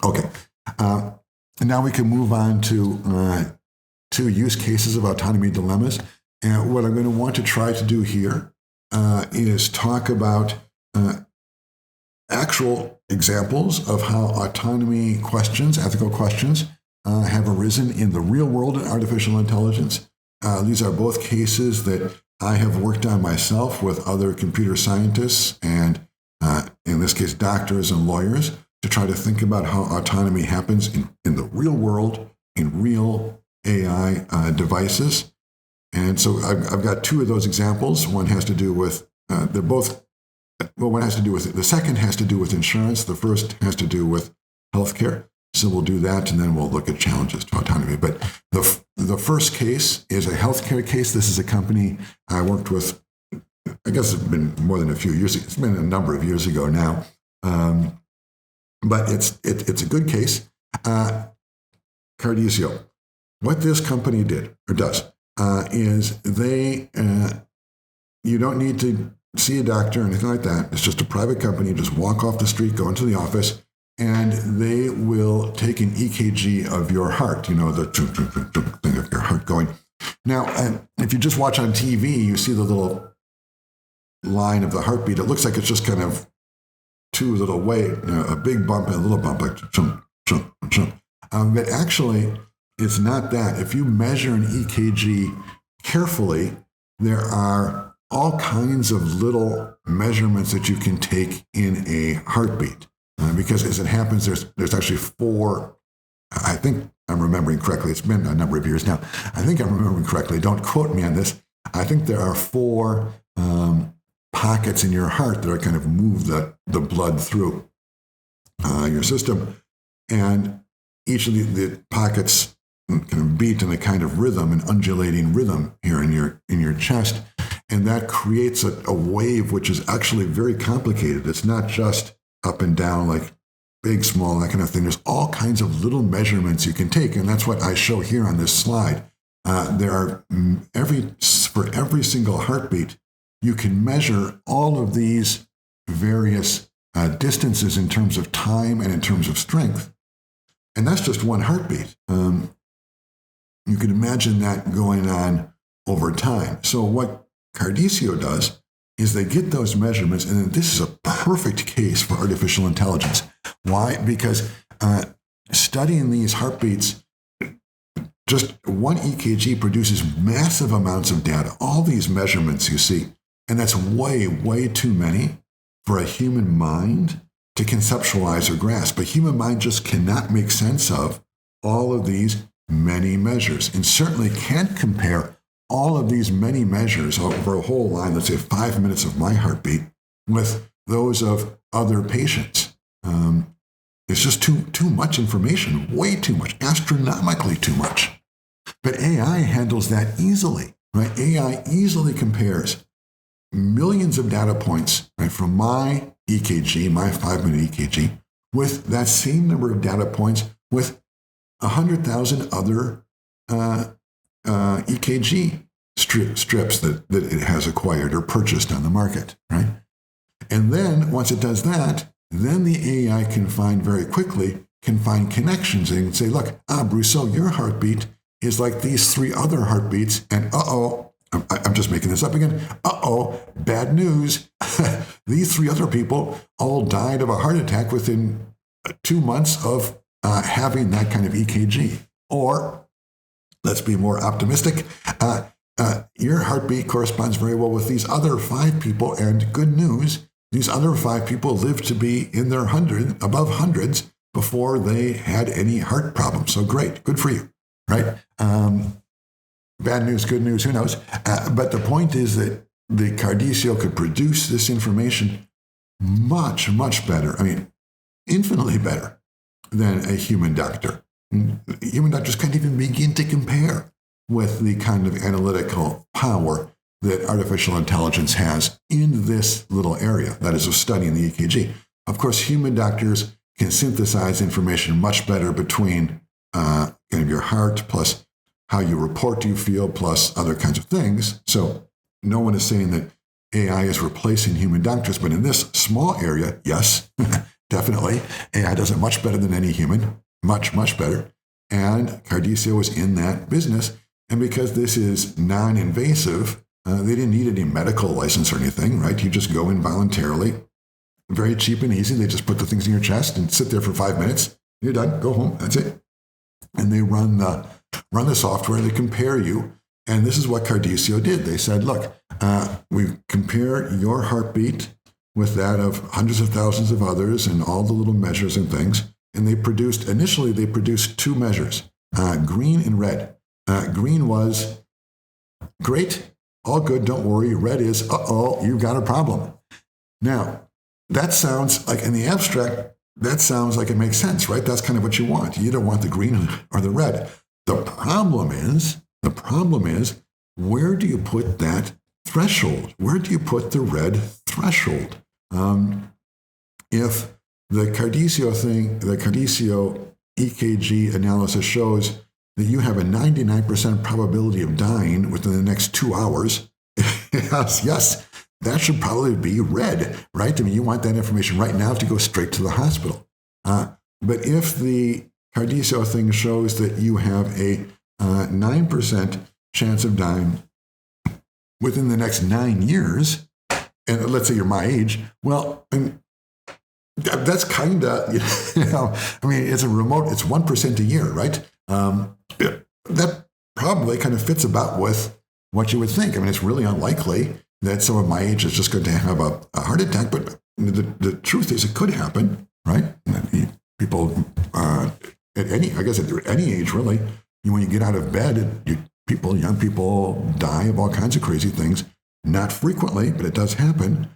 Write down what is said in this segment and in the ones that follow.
Okay. And now we can move on to two use cases of autonomy dilemmas. And what I'm going to want to try to do here is talk about actual examples of how autonomy questions, ethical questions, have arisen in the real world in artificial intelligence. These are both cases that I have worked on myself with other computer scientists and, in this case, doctors and lawyers, to try to think about how autonomy happens in the real world, in real AI devices. And so I've got two of those examples. One has to do with, one has to do with, the second has to do with insurance. The first has to do with healthcare. So we'll do that, and then we'll look at challenges to autonomy. But the first case is a healthcare case. This is a company I worked with, I guess it's been more than a few years. It's been a number of years ago now. But it's a good case. Cardizio. What this company did, or does, is they, you don't need to see a doctor or anything like that. It's just a private company. You just walk off the street, go into the office, and they will take an EKG of your heart, the thing of your heart going. Now, if you just watch on TV, you see the little line of the heartbeat. It looks like it's just kind of two little waves, a big bump and a little bump, like chunk, chunk, chunk. But actually, it's not that. If you measure an EKG carefully, there are all kinds of little measurements that you can take in a heartbeat. Because as it happens, there's actually four, I think I'm remembering correctly. It's been a number of years now. I think I'm remembering correctly. Don't quote me on this. I think there are four pockets in your heart that are kind of move the blood through your system. And each of the pockets kind of beat in a kind of rhythm, an undulating rhythm here in your chest. And that creates a wave which is actually very complicated. It's not just up and down, like big, small, that kind of thing. There's all kinds of little measurements you can take, and that's what I show here on this slide. There are for every single heartbeat, you can measure all of these various distances in terms of time and in terms of strength, and that's just one heartbeat. You can imagine that going on over time. So what Cardizio does is they get those measurements, and this is a perfect case for artificial intelligence. Why? Because studying these heartbeats, just one EKG produces massive amounts of data, all these measurements you see, and that's way, way too many for a human mind to conceptualize or grasp. A human mind just cannot make sense of all of these many measures, and certainly can't compare all of these many measures over a whole line, let's say 5 minutes of my heartbeat, with those of other patients. It's just too much information, way too much, astronomically too much. But AI handles that easily, right? AI easily compares millions of data points, right, from my EKG, my 5-minute EKG, with that same number of data points with 100,000 other EKG strips that it has acquired or purchased on the market, right? And then once it does that, then the AI can find connections and say, look, Brusseau, your heartbeat is like these 3 other heartbeats, and I'm just making this up again. Bad news. These 3 other people all died of a heart attack within 2 months of having that kind of EKG. Or, let's be more optimistic, your heartbeat corresponds very well with these other 5 people, and good news, these other 5 people lived to be in their above hundreds before they had any heart problems. So great, good for you, right? Bad news, good news, who knows? But the point is that the Cardizio could produce this information much, much better. I mean, infinitely better than a human doctor. Human doctors can't even begin to compare with the kind of analytical power that artificial intelligence has in this little area, that is, of studying the EKG. Of course, human doctors can synthesize information much better between kind of your heart plus how you report you feel plus other kinds of things. So no one is saying that AI is replacing human doctors, but in this small area, yes, definitely. AI does it much better than any human, much, much better. And Cardiccio was in that business. And because this is non-invasive, they didn't need any medical license or anything, right? You just go in voluntarily, very cheap and easy. They just put the things in your chest and sit there for 5 minutes. You're done. Go home. That's it. And they run the software. They compare you. And this is what Cardiccio did. They said, look, we compare your heartbeat with that of hundreds of thousands of others and all the little measures and things. And initially they produced two measures, green and red. Green was great, all good, don't worry. Red is, uh-oh, you've got a problem. Now, that sounds like, in the abstract, that sounds like it makes sense, right? That's kind of what you want. You either want the green or the red. The problem is, where do you put that threshold? Where do you put the red threshold? If the Cardiccio EKG analysis shows that you have a 99% probability of dying within the next 2 hours, yes, that should probably be red, right? I mean, you want that information right now to go straight to the hospital. But if the Cardiccio thing shows that you have a 9% chance of dying within the next 9 years, and let's say you're my age, well, that's kind of, I mean, it's 1% a year, right? That probably kind of fits about with what you would think. I mean, it's really unlikely that someone my age is just going to have a heart attack, but the truth is it could happen, right? People at any age, really, when you get out of bed, young people die of all kinds of crazy things. Not frequently, but it does happen.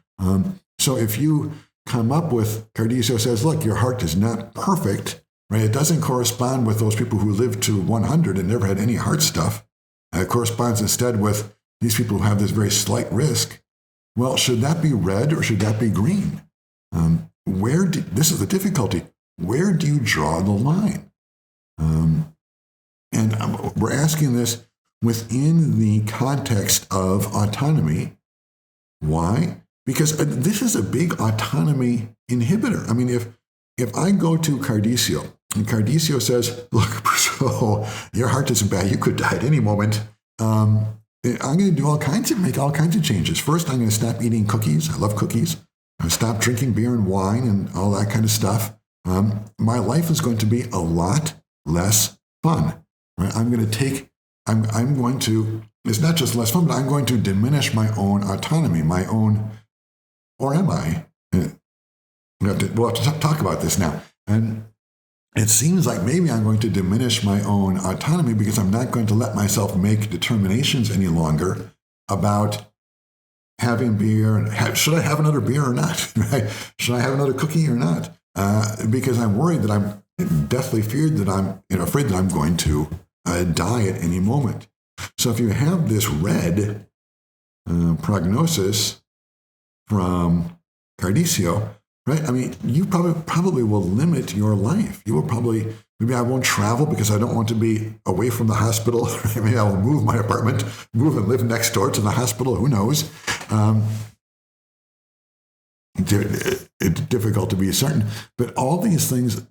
So if you come up with, Cardiccio says, look, your heart is not perfect, right? It doesn't correspond with those people who live to 100 and never had any heart stuff. It corresponds instead with these people who have this very slight risk. Well, should that be red or should that be green? This is the difficulty. Where do you draw the line? And we're asking this within the context of autonomy. Why? Because this is a big autonomy inhibitor. I mean, if I go to Cardiccio and Cardiccio says, look, Brusseau, your heart isn't bad. You could die at any moment. I'm going to make all kinds of changes. First, I'm going to stop eating cookies. I love cookies. I'm going to stop drinking beer and wine and all that kind of stuff. My life is going to be a lot less fun. Right? It's not just less fun, but I'm going to diminish my own autonomy, or am I? We'll have to talk about this now. And it seems like maybe I'm going to diminish my own autonomy because I'm not going to let myself make determinations any longer about having beer. And should I have another beer or not? Right? Should I have another cookie or not? Because I'm worried that I'm deathly afraid that I'm going to die at any moment. So if you have this red prognosis from Cardiccio, right? I mean, you probably will limit your life. You will maybe I won't travel because I don't want to be away from the hospital. Maybe I will move my apartment, move and live next door to the hospital. Who knows? It's difficult to be certain. But all these things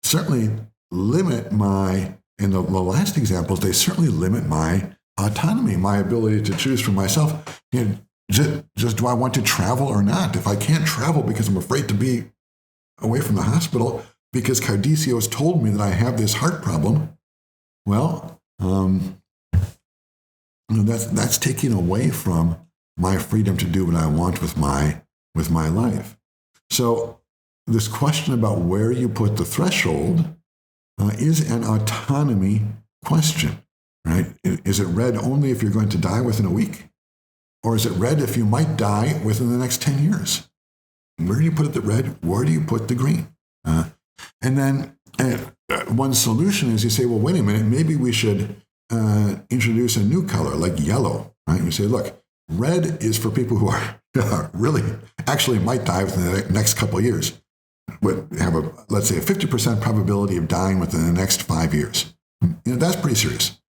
certainly limit in the last examples, they certainly limit my autonomy, my ability to choose for myself. Just do I want to travel or not? If I can't travel because I'm afraid to be away from the hospital because Cardiccio has told me that I have this heart problem, well, that's taking away from my freedom to do what I want with my life. So this question about where you put the threshold is an autonomy question, right? Is it red only if you're going to die within a week? Or is it red if you might die within the next 10 years? Where do you put the red? Where do you put the green? And then one solution is you say, well, wait a minute, maybe we should introduce a new color like yellow, right? You say, look, red is for people who are really actually might die within the next couple of years. Would have let's say a 50% probability of dying within the next 5 years. That's pretty serious.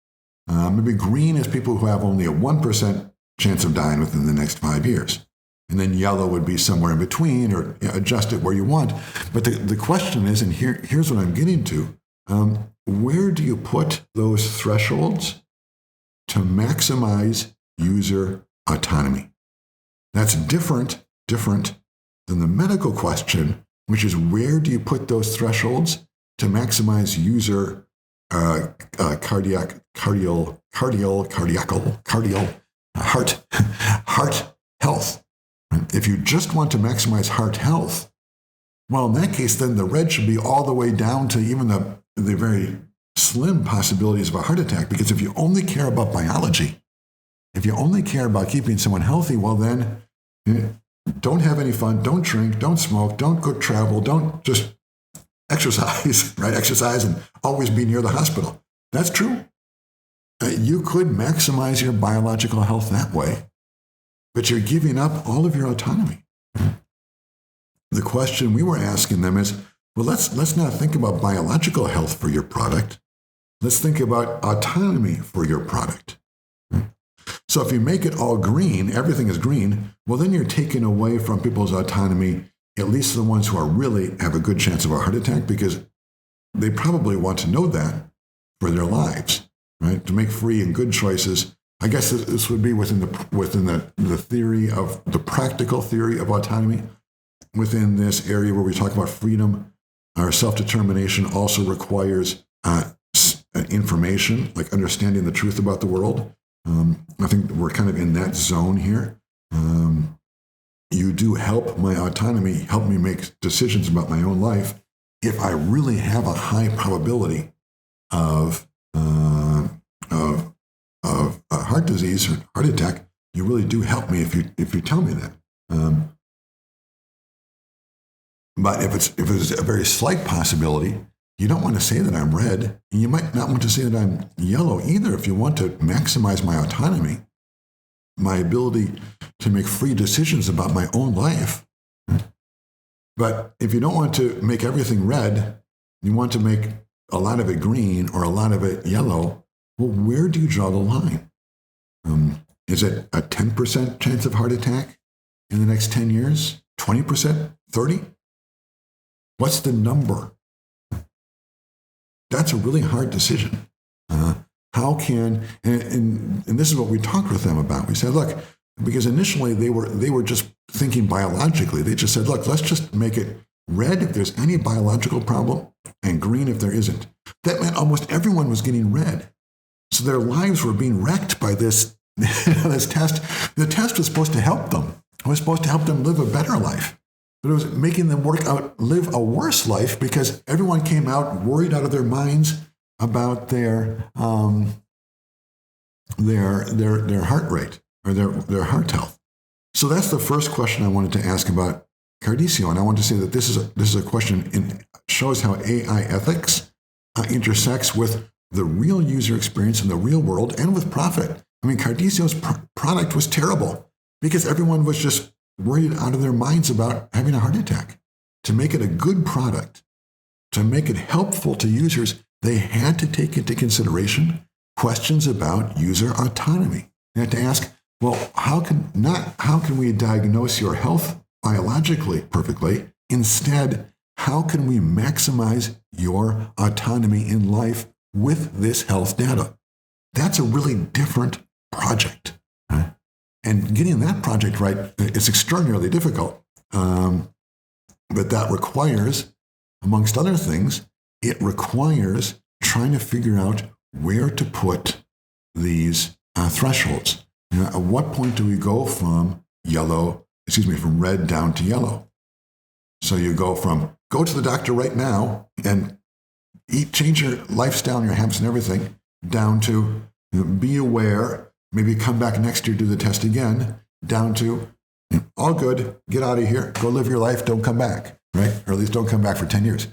Maybe green is people who have only a 1% chance of dying within the next 5 years. and then yellow would be somewhere in between, or adjust it where you want. But the question is, and here's what I'm getting to, where do you put those thresholds to maximize user autonomy? That's different than the medical question, which is where do you put those thresholds to maximize user heart health. If you just want to maximize heart health, well, in that case, then the red should be all the way down to even the very slim possibilities of a heart attack. Because if you only care about biology, if you only care about keeping someone healthy, well, then don't have any fun, don't drink, don't smoke, don't go travel, don't just exercise, right? Exercise and always be near the hospital. That's true. You could maximize your biological health that way, but you're giving up all of your autonomy. The question we were asking them is, well, let's not think about biological health for your product. Let's think about autonomy for your product. So if you make it all green, everything is green, well, then you're taking away from people's autonomy, at least the ones who are really have a good chance of a heart attack, because they probably want to know that for their lives, right? To make free and good choices. I guess this would be within the theory of the practical theory of autonomy. Within this area where we talk about freedom, our self-determination also requires information, like understanding the truth about the world. I think we're kind of in that zone here. You do help my autonomy, help me make decisions about my own life if I really have a high probability of heart disease or heart attack. You really do help me if you tell me that. But if it's a very slight possibility, you don't want to say that I'm red, and you might not want to say that I'm yellow either if you want to maximize my autonomy, my ability to make free decisions about my own life. But if you don't want to make everything red, you want to make a lot of it green or a lot of it yellow, well, where do you draw the line? Is it a 10% chance of heart attack in the next 10 years? 20%? 30%? What's the number? That's a really hard decision. How can, and this is what we talked with them about. We said, look, because initially they were just thinking biologically. They just said, look, let's just make it red if there's any biological problem and green if there isn't. That meant almost everyone was getting red. So their lives were being wrecked by this, this test. The test was supposed to help them. It was supposed to help them live a better life. But it was making them live a worse life because everyone came out worried out of their minds about their heart rate or their heart health. So that's the first question I wanted to ask about Cardiccio, and I want to say that this is a question shows how AI ethics intersects with the real user experience in the real world and with profit. I mean, Cardiccio's product was terrible because everyone was just worried out of their minds about having a heart attack. To make it a good product, to make it helpful to users, they had to take into consideration questions about user autonomy. They had to ask, well, how can we diagnose your health biologically perfectly? Instead, how can we maximize your autonomy in life with this health data? That's a really different project. Right? And getting that project right is extraordinarily difficult. But that requires, amongst other things, it requires trying to figure out where to put these thresholds. At what point do we go from red down to yellow? So you go to the doctor right now and change your lifestyle and your habits and everything, down to be aware, maybe come back next year, do the test again, down to all good, get out of here, go live your life, don't come back, right? Or at least don't come back for 10 years.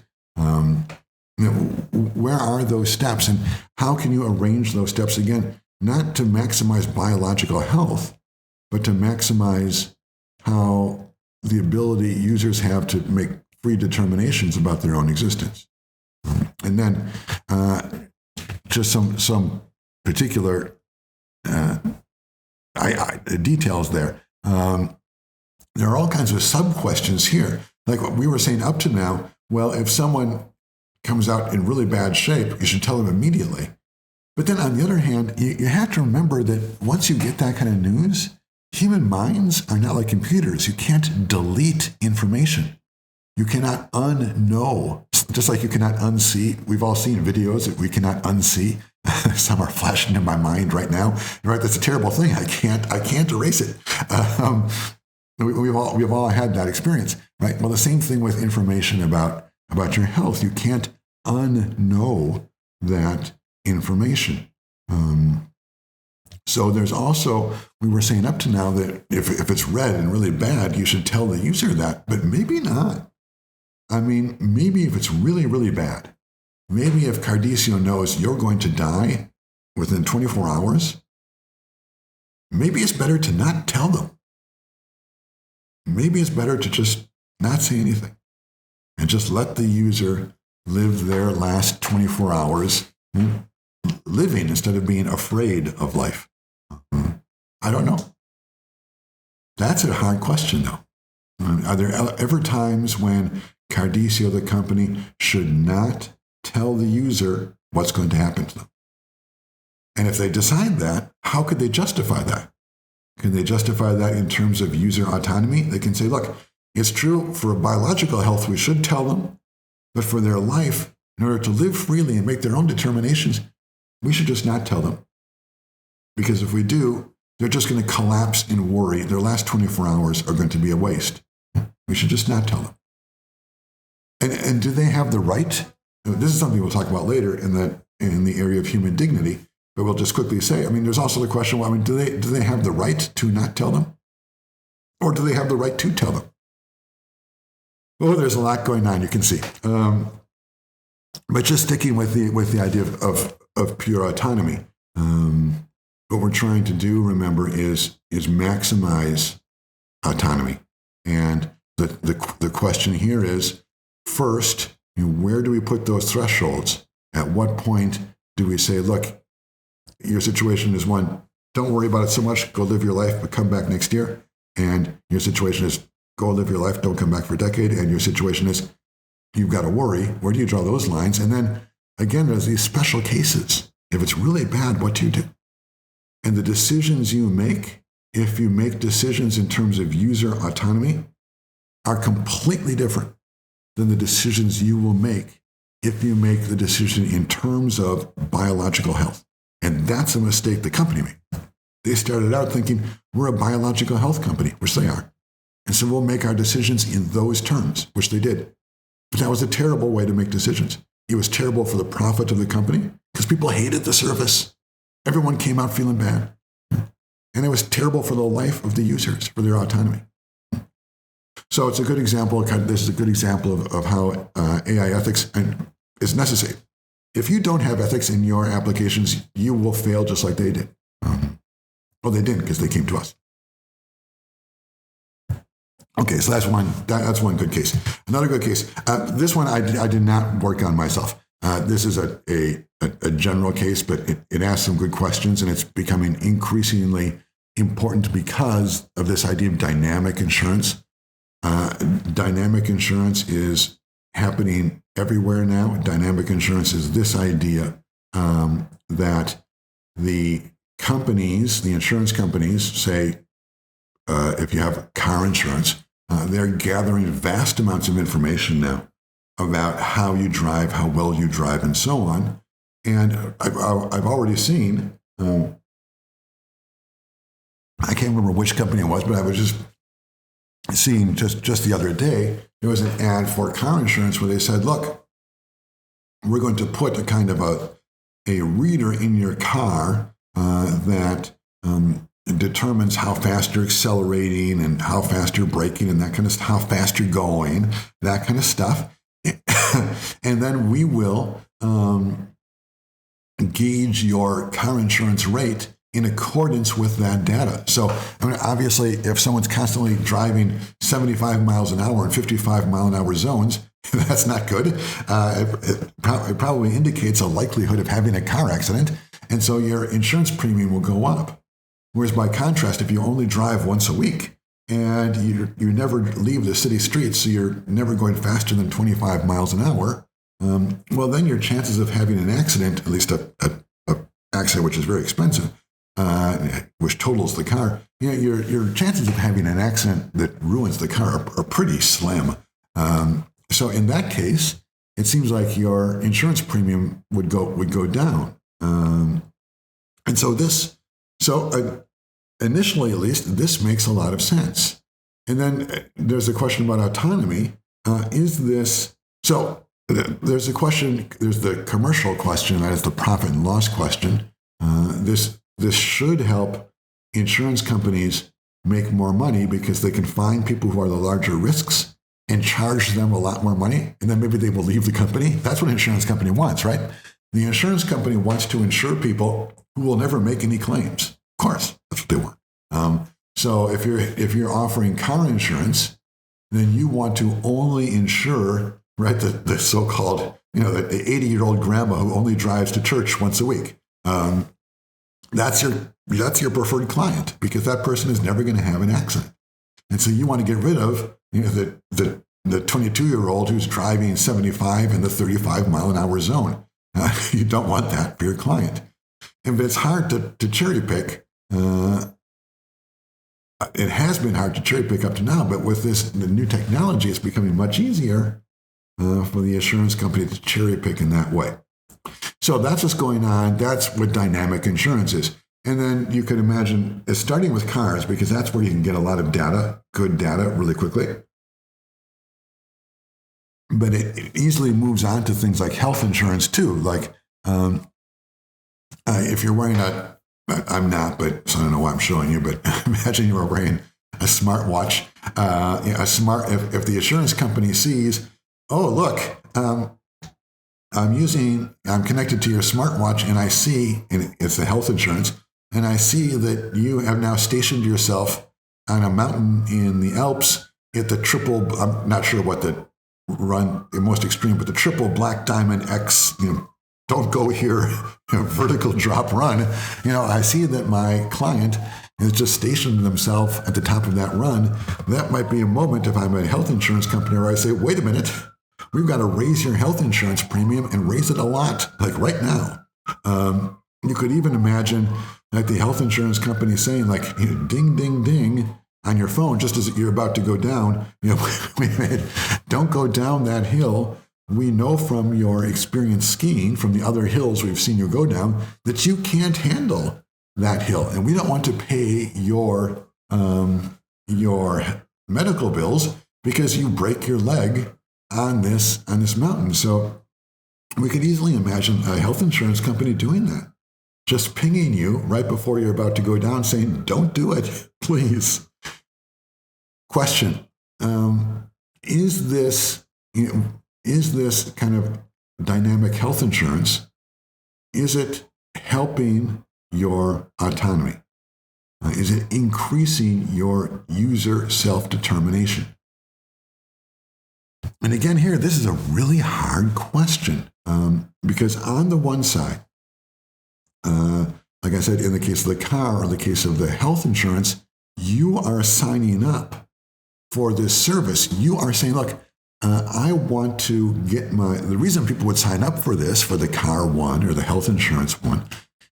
Where are those steps and how can you arrange those steps again? Not to maximize biological health, but to maximize how the ability users have to make free determinations about their own existence. And then just some particular details there. there are all kinds of sub-questions here. Like what we were saying up to now, well, if someone comes out in really bad shape, you should tell them immediately. But then on the other hand, you have to remember that once you get that kind of news, human minds are not like computers. You can't delete information. You cannot unknow, just like you cannot unsee. We've all seen videos that we cannot unsee. Some are flashing in my mind right now. Right, that's a terrible thing. I can't erase it. We've all had that experience, right? Well, the same thing with information about your health. You can't unknow that information. So there's also, we were saying up to now that if it's red and really bad, you should tell the user that, but maybe not. I mean, maybe if it's really, really bad, maybe if Cardicio knows you're going to die within 24 hours, maybe it's better to not tell them. Maybe it's better to just not say anything and just let the user live their last 24 hours living instead of being afraid of life. I don't know. That's a hard question, though. Are there ever times when Cardicio, the company, should not tell the user what's going to happen to them? And if they decide that, how could they justify that? Can they justify that in terms of user autonomy? They can say, look, it's true for biological health, we should tell them, but for their life, in order to live freely and make their own determinations, we should just not tell them. Because if we do, they're just going to collapse in worry. Their last 24 hours are going to be a waste. We should just not tell them. And do they have the right? This is something we'll talk about later in the area of human dignity, but we'll just quickly say, I mean, there's also the question, well, I mean, do they have the right to not tell them? Or do they have the right to tell them? Well, there's a lot going on, you can see. But just sticking with the idea of pure autonomy, what we're trying to do, remember, is maximize autonomy. And the question here is, first, where do we put those thresholds? At what point do we say, look, your situation is one, don't worry about it so much, go live your life, but come back next year. And your situation is, go live your life, don't come back for a decade. And your situation is, you've got to worry. Where do you draw those lines? And then, again, there's these special cases. If it's really bad, what do you do? And the decisions you make, if you make decisions in terms of user autonomy, are completely different than the decisions you will make if you make the decision in terms of biological health. And that's a mistake the company made. They started out thinking, we're a biological health company, which they are. And so we'll make our decisions in those terms, which they did. But that was a terrible way to make decisions. It was terrible for the profit of the company because people hated the service. Everyone came out feeling bad. And it was terrible for the life of the users, for their autonomy. So it's a good example, this is a good example of how AI ethics is necessary. If you don't have ethics in your applications, you will fail just like they did. Well, they didn't because they came to us. Okay, so that's one good case. Another good case. This one I did not work on myself. This is a general case, but it asks some good questions, and it's becoming increasingly important because of this idea of dynamic insurance. Dynamic insurance is happening everywhere now. Dynamic insurance is this idea that the companies, the insurance companies, say, if you have car insurance, they're gathering vast amounts of information now about how you drive, how well you drive, and so on. And I've already seen, I can't remember which company it was, but I was just seeing just the other day, there was an ad for car insurance where they said, look, we're going to put a kind of a reader in your car that determines how fast you're accelerating and how fast you're braking and that kind of stuff, how fast you're going, that kind of stuff. And then we will gauge your car insurance rate in accordance with that data. So, I mean, obviously, if someone's constantly driving 75 miles an hour in 55 mile an hour zones, that's not good. It probably indicates a likelihood of having a car accident. And so your insurance premium will go up. Whereas by contrast, if you only drive once a week, and you never leave the city streets, so you're never going faster than 25 miles an hour, well, then your chances of having an accident, at least a accident which is very expensive, which totals the car, your chances of having an accident that ruins the car are pretty slim. So in that case, it seems like your insurance premium would go down. And so initially, at least, this makes a lot of sense. And then there's a question about autonomy. There's a question, there's the commercial question, that is the profit and loss question. This should help insurance companies make more money because they can find people who are the larger risks and charge them a lot more money, and then maybe they will leave the company. That's what an insurance company wants, right? The insurance company wants to insure people who will never make any claims. Of course, that's what they want. So if you're offering car insurance, then you want to only insure, right, the so-called, the 80-year-old grandma who only drives to church once a week. That's your preferred client because that person is never going to have an accident. And so you want to get rid of the 22-year-old who's driving 75 in the 35 mile an hour zone. You don't want that for your client. And it's hard to cherry pick. It has been hard to cherry pick up to now, but with the new technology, it's becoming much easier for the insurance company to cherry pick in that way. So that's what's going on. That's what dynamic insurance is. And then you can imagine it's starting with cars because that's where you can get a lot of data, good data, really quickly. But it easily moves on to things like health insurance too. Like if you're wearing I'm not, but so I don't know why I'm showing you, but imagine you were wearing a smartwatch. If the insurance company sees, oh, look, I'm connected to your smartwatch and I see, and it's the health insurance, and I see that you have now stationed yourself on a mountain in the Alps at the triple, I'm not sure what the most extreme, but the triple Black Diamond X, don't go here, vertical drop run. I see that my client has just stationed themselves at the top of that run. That might be a moment if I'm a health insurance company where I say, wait a minute, we've got to raise your health insurance premium and raise it a lot, like right now. You could even imagine like the health insurance company saying like, ding, ding, ding on your phone, just as you're about to go down, don't go down that hill. We know from your experience skiing, from the other hills we've seen you go down, that you can't handle that hill. And we don't want to pay your medical bills because you break your leg on this mountain. So we could easily imagine a health insurance company doing that, just pinging you right before you're about to go down saying, don't do it, please. Question, is this kind of dynamic health insurance, is it helping your autonomy? Is it increasing your user self-determination? And again here, this is a really hard question because on the one side, like I said, in the case of the car or the case of the health insurance, you are signing up for this service. You are saying, look, I want to get the reason people would sign up for this, for the car one or the health insurance one,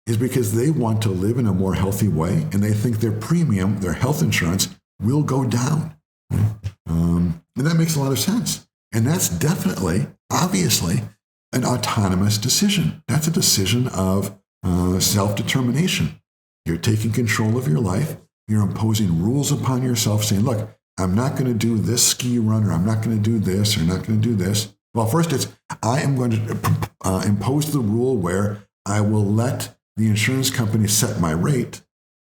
is because they want to live in a more healthy way and they think their premium, their health insurance, will go down. And that makes a lot of sense. And that's definitely, obviously, an autonomous decision. That's a decision of self-determination. You're taking control of your life. You're imposing rules upon yourself, saying, look, I'm not going to do this ski run, or I'm not going to do this, or not going to do this. Well, first it's, I am going to impose the rule where I will let the insurance company set my rate.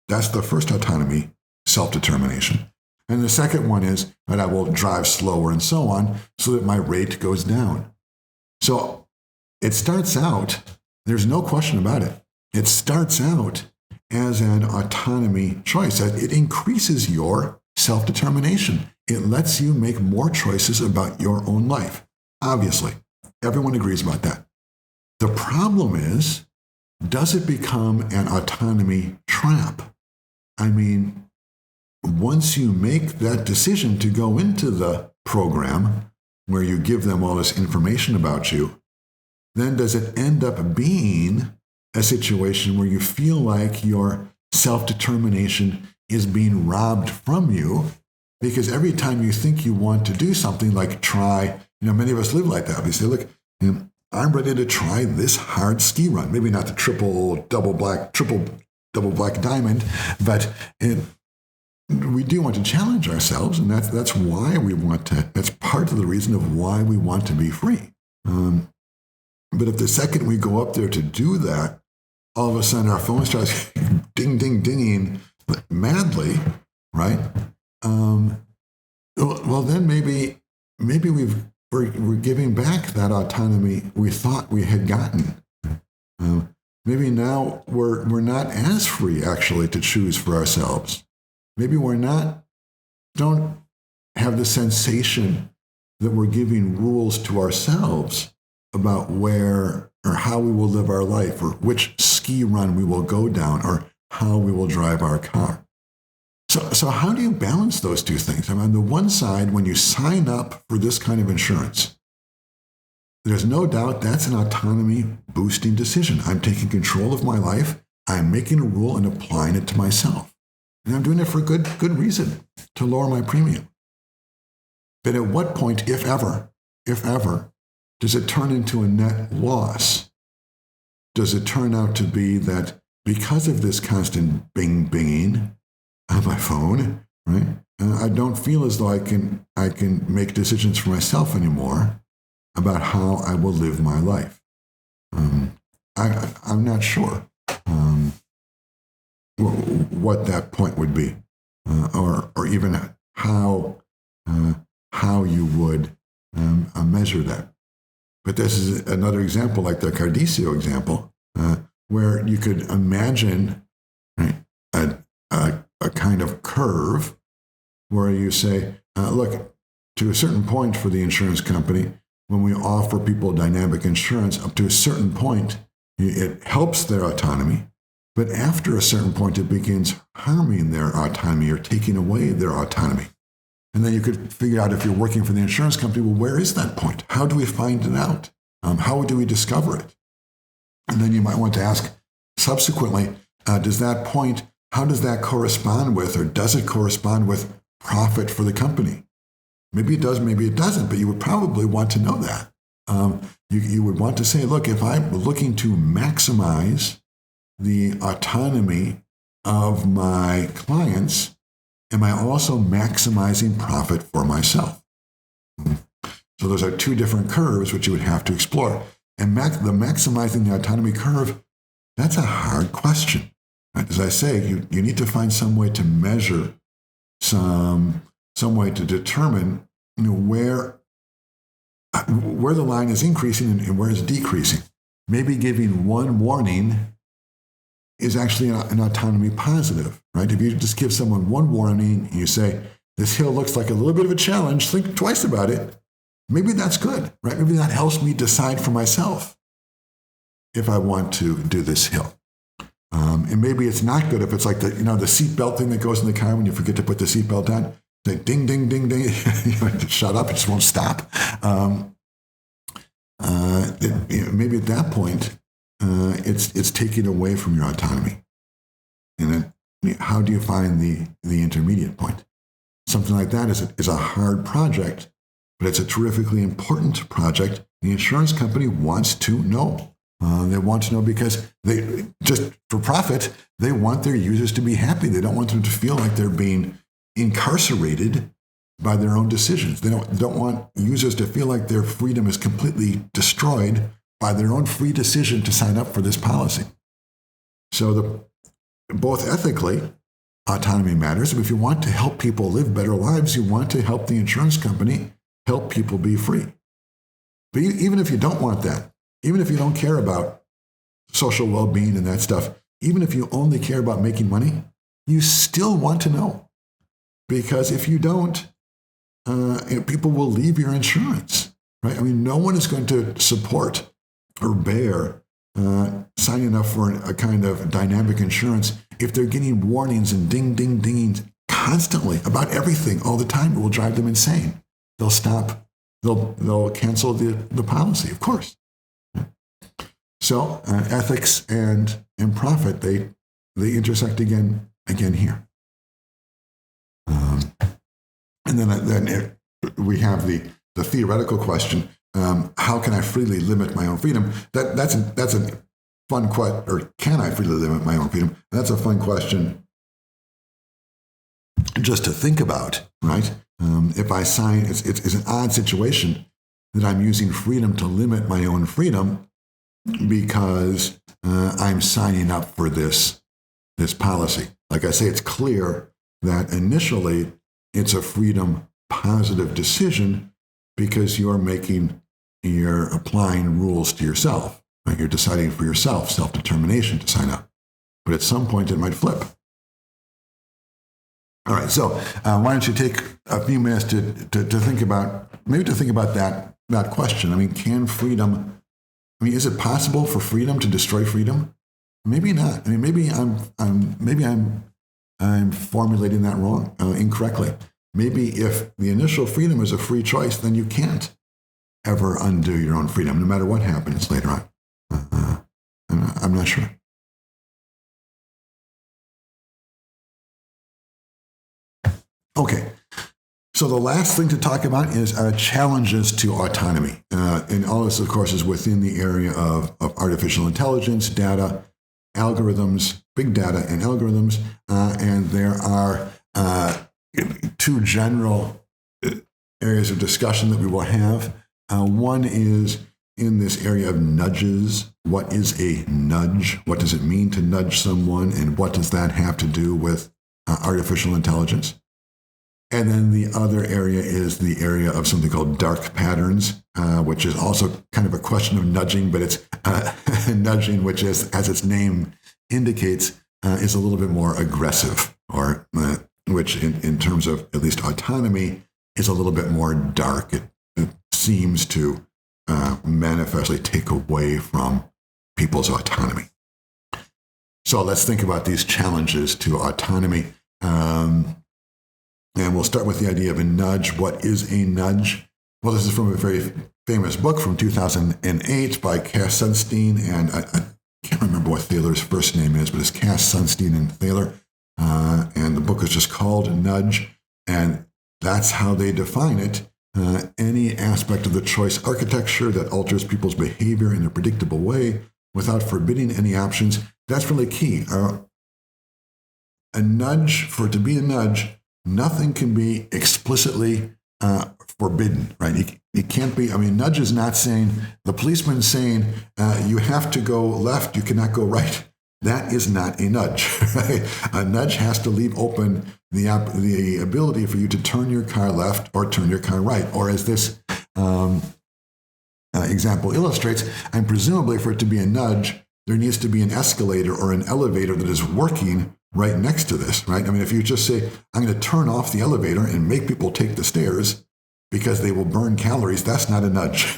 That's the first autonomy, self-determination. And the second one is that I will drive slower and so on so that my rate goes down. So it starts out, there's no question about it. It starts out as an autonomy choice. It increases your self-determination. It lets you make more choices about your own life. Obviously, everyone agrees about that. The problem is, does it become an autonomy trap? I mean, once you make that decision to go into the program where you give them all this information about you, then does it end up being a situation where you feel like your self-determination is being robbed from you? Because every time you think you want to do something like try, many of us live like that. We say, look, I'm ready to try this hard ski run. Maybe not the triple double black diamond, but we do want to challenge ourselves, and that's why we want to. That's part of the reason of why we want to be free. But if the second we go up there to do that, all of a sudden our phone starts ding, ding, dinging madly, right? Well, then maybe we're giving back that autonomy we thought we had gotten. Maybe now we're not as free actually to choose for ourselves. Maybe don't have the sensation that we're giving rules to ourselves about where or how we will live our life, or which ski run we will go down, or how we will drive our car. So how do you balance those two things? On the one side, when you sign up for this kind of insurance, there's no doubt that's an autonomy-boosting decision. I'm taking control of my life. I'm making a rule and applying it to myself. And I'm doing it for a good reason, to lower my premium. But at what point, if ever, does it turn into a net loss? Does it turn out to be that because of this constant binging on my phone, right, I don't feel as though I can make decisions for myself anymore about how I will live my life? I'm not sure what that point would be, or even how you would measure that. But this is another example, like the Cardiccio example, where you could imagine, right, a kind of curve where you say, look, to a certain point for the insurance company, when we offer people dynamic insurance, up to a certain point, it helps their autonomy. But after a certain point, it begins harming their autonomy or taking away their autonomy. And then you could figure out, if you're working for the insurance company, well, where is that point? How do we find it out? How do we discover it? And then you might want to ask subsequently, does that point, how does that correspond with, or does it correspond with profit for the company? Maybe it does, maybe it doesn't, but you would probably want to know that. You would want to say, look, if I'm looking to maximize the autonomy of my clients, am I also maximizing profit for myself? So those are two different curves which you would have to explore. And the maximizing the autonomy curve, that's a hard question. Right? As I say, you need to find some way to measure, some way to determine where the line is increasing and where it's decreasing. Maybe giving one warning is actually an autonomy positive, right? If you just give someone one warning and you say, this hill looks like a little bit of a challenge, think twice about it, maybe that's good, right? Maybe that helps me decide for myself if I want to do this hill. And maybe it's not good if it's like the seatbelt thing that goes in the car when you forget to put the seatbelt on. Say ding, ding, ding, ding. You have to shut up, it just won't stop. Maybe at that point, it's taken away from your autonomy. And then how do you find the intermediate point? Something like that is a hard project, but it's a terrifically important project. The insurance company wants to know. They want to know because they, just for profit, they want their users to be happy. They don't want them to feel like they're being incarcerated by their own decisions. They don't want users to feel like their freedom is completely destroyed by their own free decision to sign up for this policy. So both ethically, autonomy matters. But if you want to help people live better lives, you want to help the insurance company help people be free. But even if you don't want that, even if you don't care about social well-being and that stuff, even if you only care about making money, you still want to know. Because if you don't, people will leave your insurance, right? I mean, no one is going to support or bear signing up for a kind of dynamic insurance if they're getting warnings and ding, ding, dinging constantly about everything all the time. It will drive them insane. They'll stop. They'll cancel the policy, of course. So ethics and profit, they intersect again here. And then we have the theoretical question: how can I freely limit my own freedom? That's a fun question. Or can I freely limit my own freedom? That's a fun question just to think about, right? If I sign, it's an odd situation that I'm using freedom to limit my own freedom because I'm signing up for this policy. Like I say, it's clear that initially it's a freedom positive decision because you're applying rules to yourself. Right? You're deciding for yourself, self-determination to sign up. But at some point it might flip. All right, so why don't you take a few minutes to think about that question? I mean, is it possible for freedom to destroy freedom? Maybe not. I mean, maybe I'm formulating that wrong, incorrectly. Maybe if the initial freedom is a free choice, then you can't ever undo your own freedom, no matter what happens later on. I'm not sure. Okay, so the last thing to talk about is challenges to autonomy. And all this, of course, is within the area of artificial intelligence, data, algorithms, big data and algorithms. And there are two general areas of discussion that we will have. One is in this area of nudges. What is a nudge? What does it mean to nudge someone? And what does that have to do with artificial intelligence? And then the other area is the area of something called dark patterns, which is also kind of a question of nudging, but it's nudging, which is, as its name indicates, is a little bit more aggressive, or which in terms of at least autonomy is a little bit more dark. It seems to manifestly take away from people's autonomy. So let's think about these challenges to autonomy. And we'll start with the idea of a nudge. What is a nudge? Well, this is from a very famous book from 2008 by Cass Sunstein, and I can't remember what Thaler's first name is, but it's Cass Sunstein and Thaler. And the book is just called Nudge, and that's how they define it. Any aspect of the choice architecture that alters people's behavior in a predictable way without forbidding any options. That's really key. A nudge, for it to be a nudge, nothing can be explicitly forbidden, right? It can't be. I mean, nudge is not saying, the policeman saying, you have to go left, you cannot go right. That is not a nudge, right? A nudge has to leave open the ability for you to turn your car left or turn your car right. Or as this example illustrates, and presumably for it to be a nudge, there needs to be an escalator or an elevator that is working right next to this, right? I mean, if you just say, I'm going to turn off the elevator and make people take the stairs because they will burn calories, that's not a nudge.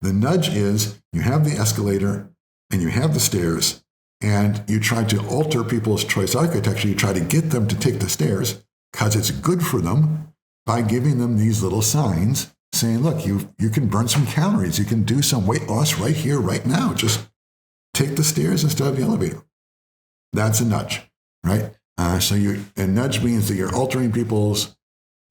The nudge is you have the escalator and you have the stairs and you try to alter people's choice architecture. You try to get them to take the stairs because it's good for them by giving them these little signs saying, look, you can burn some calories. You can do some weight loss right here, right now. Just take the stairs instead of the elevator. That's a nudge. Right? So a nudge means that you're altering people's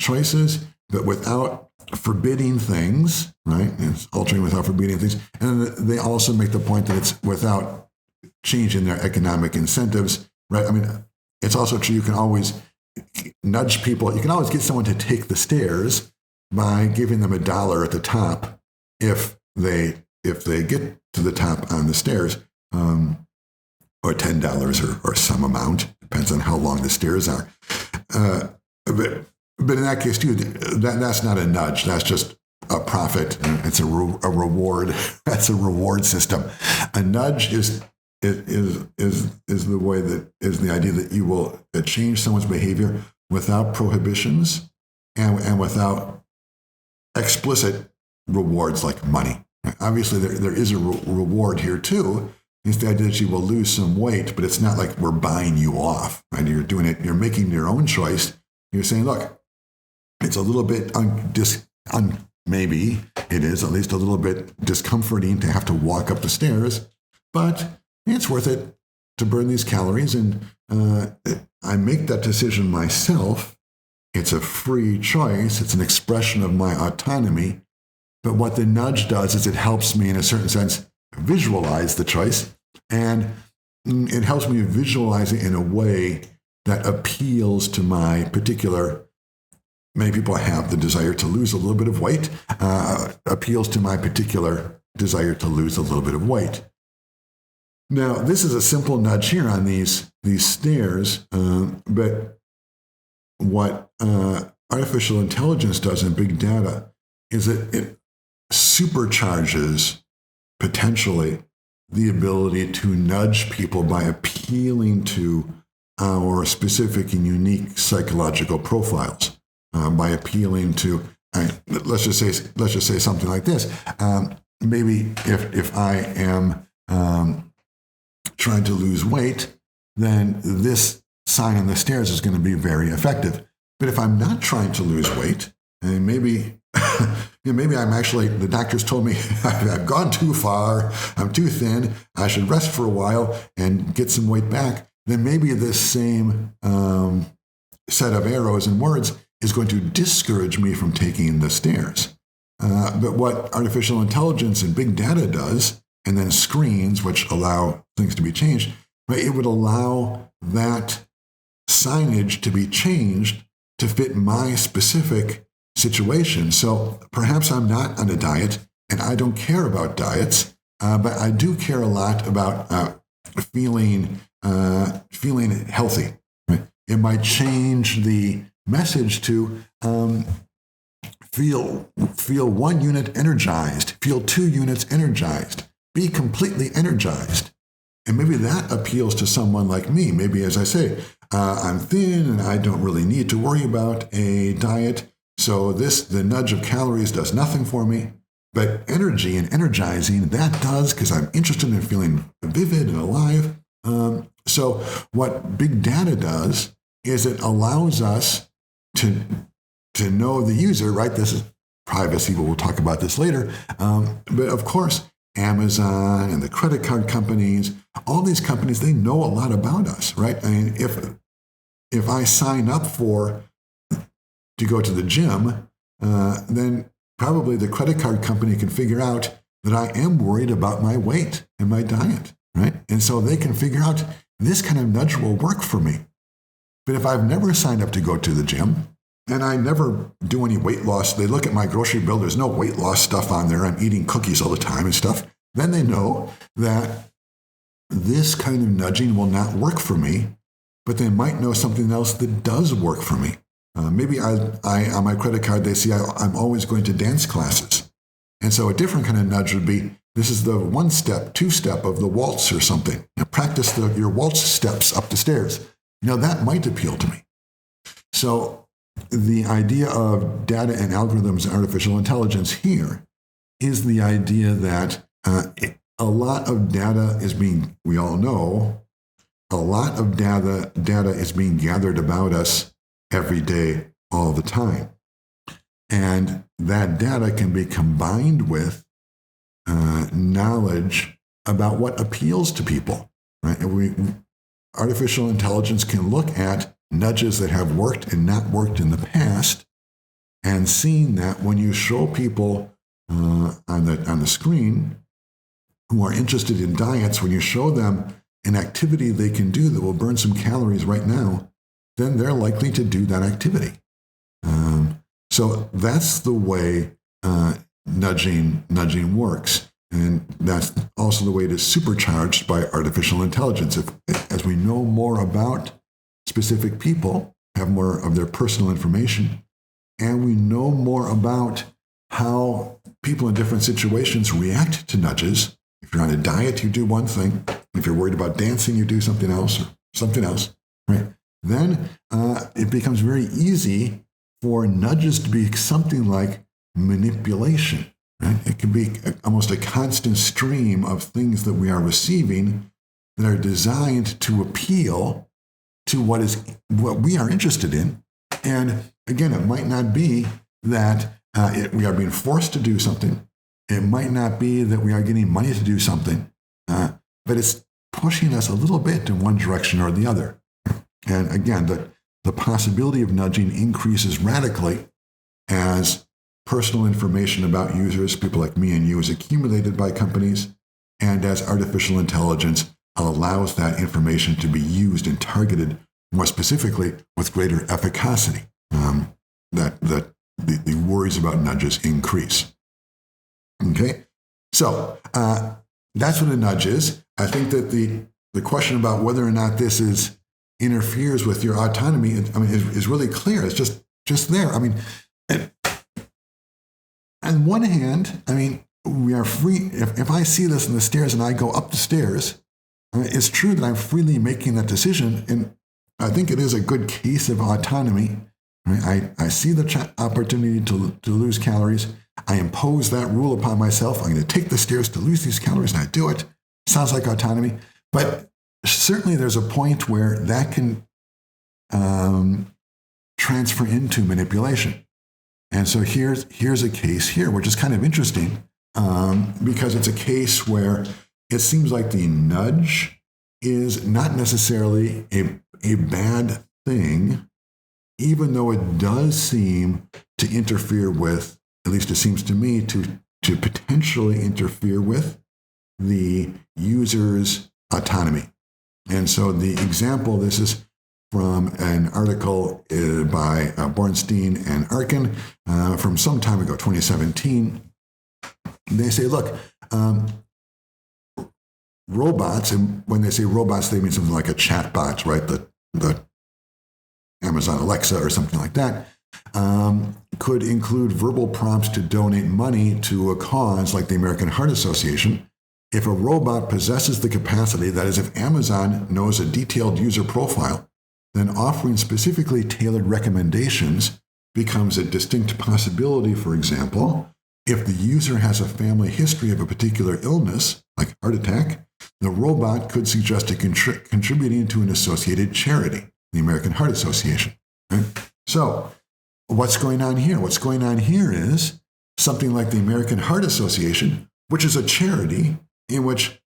choices, but without forbidding things, right? It's altering without forbidding things. And they also make the point that it's without changing their economic incentives, right? I mean, it's also true you can always nudge people. You can always get someone to take the stairs by giving them $1 at the top if they get to the top on the stairs, or $10 or some amount. Depends on how long the stairs are. But in that case, too, that's not a nudge. That's just a profit. It's a reward. That's a reward system. A nudge is the way that is the idea that you will change someone's behavior without prohibitions and without explicit rewards like money. Obviously, there is a reward here, too. It's the idea that you will lose some weight, but it's not like we're buying you off, right? You're doing it, you're making your own choice, You're saying, look, it's a little bit maybe it is at least a little bit discomforting to have to walk up the stairs, but it's worth it to burn these calories. And I make that decision myself. It's a free choice. It's an expression of my autonomy. But what the nudge does is it helps me, in a certain sense, visualize the choice. And it helps me visualize it in a way that appeals to my particular, many people have the desire to lose a little bit of weight, appeals to my particular desire to lose a little bit of weight. Now, this is a simple nudge here on these stairs, but what artificial intelligence does in big data is it supercharges potentially the ability to nudge people by appealing to our specific and unique psychological profiles, by appealing to, let's just say something like this. Maybe if I am trying to lose weight, then this sign on the stairs is going to be very effective. But if I'm not trying to lose weight, and maybe maybe I'm actually, the doctors told me I've gone too far, I'm too thin, I should rest for a while and get some weight back, then maybe this same set of arrows and words is going to discourage me from taking the stairs. But what artificial intelligence and big data does, and then screens, which allow things to be changed, right? It would allow that signage to be changed to fit my specific situation. So perhaps I'm not on a diet, and I don't care about diets, but I do care a lot about feeling healthy. Right? It might change the message to feel 1 unit energized, feel 2 units energized, be completely energized. And maybe that appeals to someone like me. Maybe, as I say, I'm thin and I don't really need to worry about a diet. So the nudge of calories does nothing for me. But energy and energizing, that does, because I'm interested in feeling vivid and alive. So what big data does is it allows us to know the user, right? This is privacy, but we'll talk about this later. But of course, Amazon and the credit card companies, all these companies, they know a lot about us, right? I mean, if I sign up to go to the gym, then probably the credit card company can figure out that I am worried about my weight and my diet, right? And so they can figure out this kind of nudge will work for me. But if I've never signed up to go to the gym, and I never do any weight loss, they look at my grocery bill, there's no weight loss stuff on there, I'm eating cookies all the time and stuff, then they know that this kind of nudging will not work for me, but they might know something else that does work for me. Maybe I on my credit card, they see I'm always going to dance classes. And so a different kind of nudge would be, this is the 1-step, 2-step of the waltz or something. Practice your waltz steps up the stairs. That might appeal to me. So the idea of data and algorithms and artificial intelligence here is the idea that a lot of data is being, we all know, a lot of data is being gathered about us every day, all the time. And that data can be combined with knowledge about what appeals to people, right? Artificial intelligence can look at nudges that have worked and not worked in the past, and seeing that when you show people on the screen who are interested in diets, when you show them an activity they can do that will burn some calories right now, then they're likely to do that activity. So that's the way nudging works. And that's also the way it is supercharged by artificial intelligence. As we know more about specific people, have more of their personal information, and we know more about how people in different situations react to nudges. If you're on a diet, you do one thing. If you're worried about dancing, you do something else, right? Then it becomes very easy for nudges to be something like manipulation, right? It can be almost a constant stream of things that we are receiving that are designed to appeal to what we are interested in, And again, it might not be that we are being forced to do something. It might not be that we are getting money to do something, but it's pushing us a little bit in one direction or the other. And again, the possibility of nudging increases radically as personal information about users, people like me and you, is accumulated by companies, and as artificial intelligence allows that information to be used and targeted more specifically with greater efficacy, the worries about nudges increase. Okay, so that's what a nudge is. I think that the question about whether or not this interferes with your autonomy, is really clear. It's just there. On one hand, we are free. If I see this in the stairs and I go up the stairs, it's true that I'm freely making that decision, and I think it is a good case of autonomy. I see the opportunity to lose calories. I impose that rule upon myself. I'm going to take the stairs to lose these calories, and I do it. Sounds like autonomy. But certainly there's a point where that can transfer into manipulation. And so here's a case here, which is kind of interesting because it's a case where it seems like the nudge is not necessarily a bad thing, even though it does seem to interfere with, at least it seems to me, to potentially interfere with the user's autonomy. And so the example, this is from an article by Bornstein and Arkin from some time ago, 2017. They say, look, robots, and when they say robots, they mean something like a chatbot, right? The Amazon Alexa or something like that, could include verbal prompts to donate money to a cause like the American Heart Association. If a robot possesses the capacity, that is, if Amazon knows a detailed user profile, then offering specifically tailored recommendations becomes a distinct possibility. For example, if the user has a family history of a particular illness, like heart attack, the robot could suggest contributing to an associated charity, the American Heart Association. Right? So what's going on here? What's going on here is something like the American Heart Association, which is a charity in which,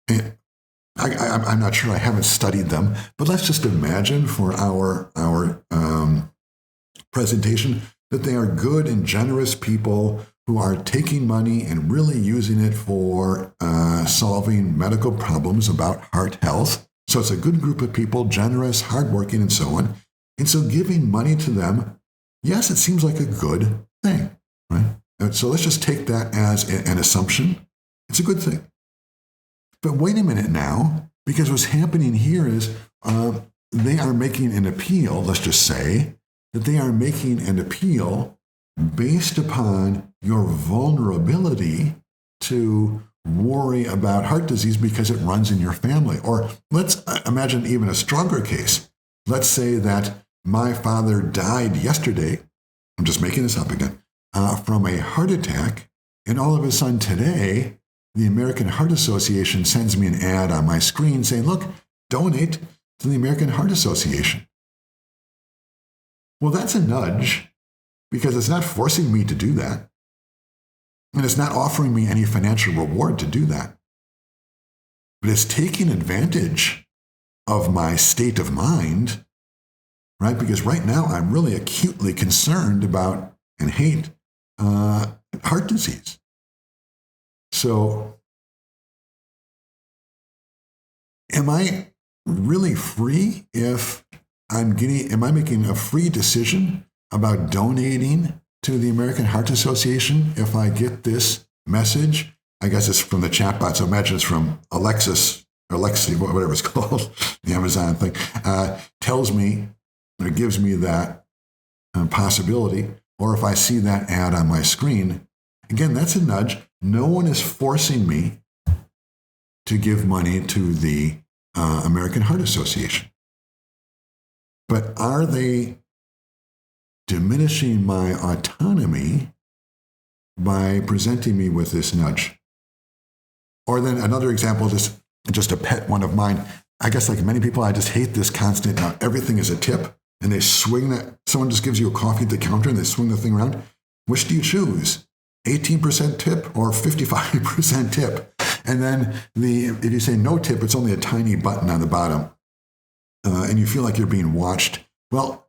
I'm not sure, I haven't studied them, but let's just imagine for our presentation that they are good and generous people who are taking money and really using it for solving medical problems about heart health. So it's a good group of people, generous, hardworking, and so on. And so giving money to them, yes, it seems like a good thing, right? So let's just take that as an assumption. It's a good thing. But wait a minute now, because what's happening here is they are making an appeal, let's just say, that they are making an appeal based upon your vulnerability to worry about heart disease because it runs in your family. Or let's imagine even a stronger case. Let's say that my father died yesterday, I'm just making this up again, from a heart attack, and all of a sudden today, the American Heart Association sends me an ad on my screen saying, look, donate to the American Heart Association. Well, that's a nudge because it's not forcing me to do that. And it's not offering me any financial reward to do that. But it's taking advantage of my state of mind, right? Because right now I'm really acutely concerned about and hate heart disease. So am I really free if am I making a free decision about donating to the American Heart Association if I get this message? I guess it's from the chatbot, so imagine it's from Alexis, or Alexi, whatever it's called, the Amazon thing, tells me, or gives me that possibility, or if I see that ad on my screen. Again, that's a nudge. No one is forcing me to give money to the American Heart Association. But are they diminishing my autonomy by presenting me with this nudge? Or then another example, just a pet one of mine. I guess like many people, I just hate this constant, everything is a tip. and they swing that, someone just gives you a coffee at the counter and they swing the thing around, which do you choose? 18% tip or 55% tip? And then if you say no tip, it's only a tiny button on the bottom. And you feel like you're being watched. Well,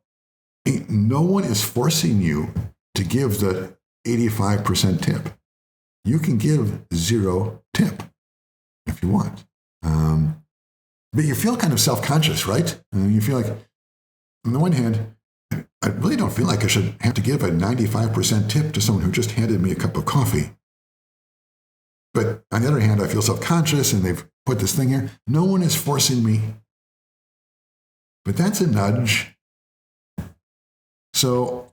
no one is forcing you to give the 85% tip. You can give 0 tip if you want. But you feel kind of self-conscious, right? You feel like, on the one hand, I really don't feel like I should have to give a 95% tip to someone who just handed me a cup of coffee. But on the other hand, I feel self-conscious and they've put this thing here. No one is forcing me. But that's a nudge. So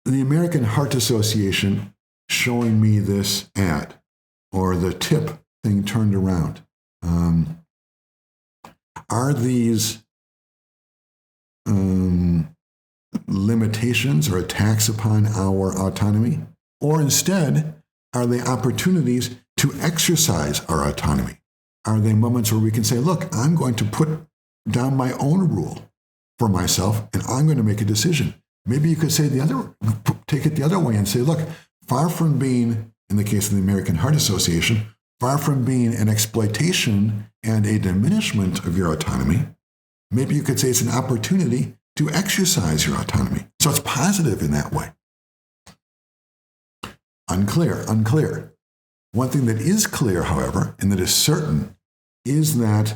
the American Heart Association showing me this ad, or the tip thing turned around. Are these limitations or attacks upon our autonomy? Or instead, are they opportunities to exercise our autonomy? Are they moments where we can say, look, I'm going to put down my own rule for myself and I'm going to make a decision? Maybe you could say take it the other way and say, look, far from being, in the case of the American Heart Association, far from being an exploitation and a diminishment of your autonomy, maybe you could say it's an opportunity to exercise your autonomy. So it's positive in that way. Unclear. One thing that is clear, however, and that is certain, is that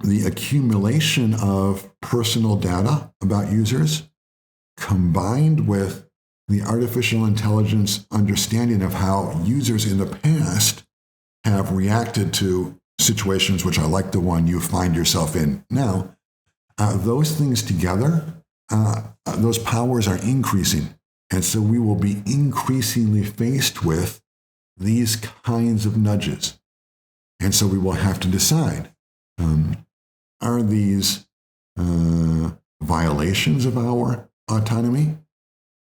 the accumulation of personal data about users combined with the artificial intelligence understanding of how users in the past have reacted to situations which are like the one you find yourself in now, those things together, those powers are increasing. And so we will be increasingly faced with these kinds of nudges. And so we will have to decide, are these violations of our autonomy,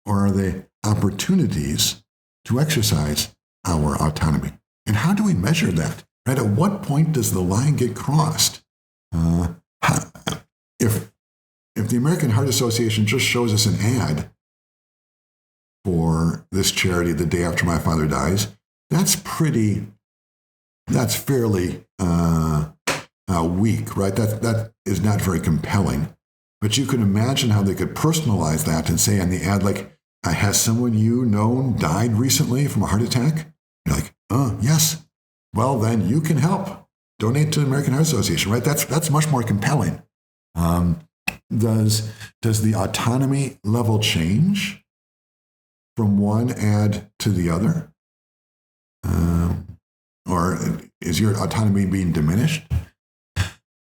or are they opportunities to exercise our autonomy? And how do we measure that? Right? At what point does the line get crossed? If the American Heart Association just shows us an ad for this charity the day after my father dies, that's fairly weak, right? That is not very compelling. But you can imagine how they could personalize that and say on the ad, like, has someone you know died recently from a heart attack? You're like, yes. Well, then you can help. Donate to the American Heart Association, right? That's much more compelling. Does the autonomy level change from one ad to the other? Or is your autonomy being diminished?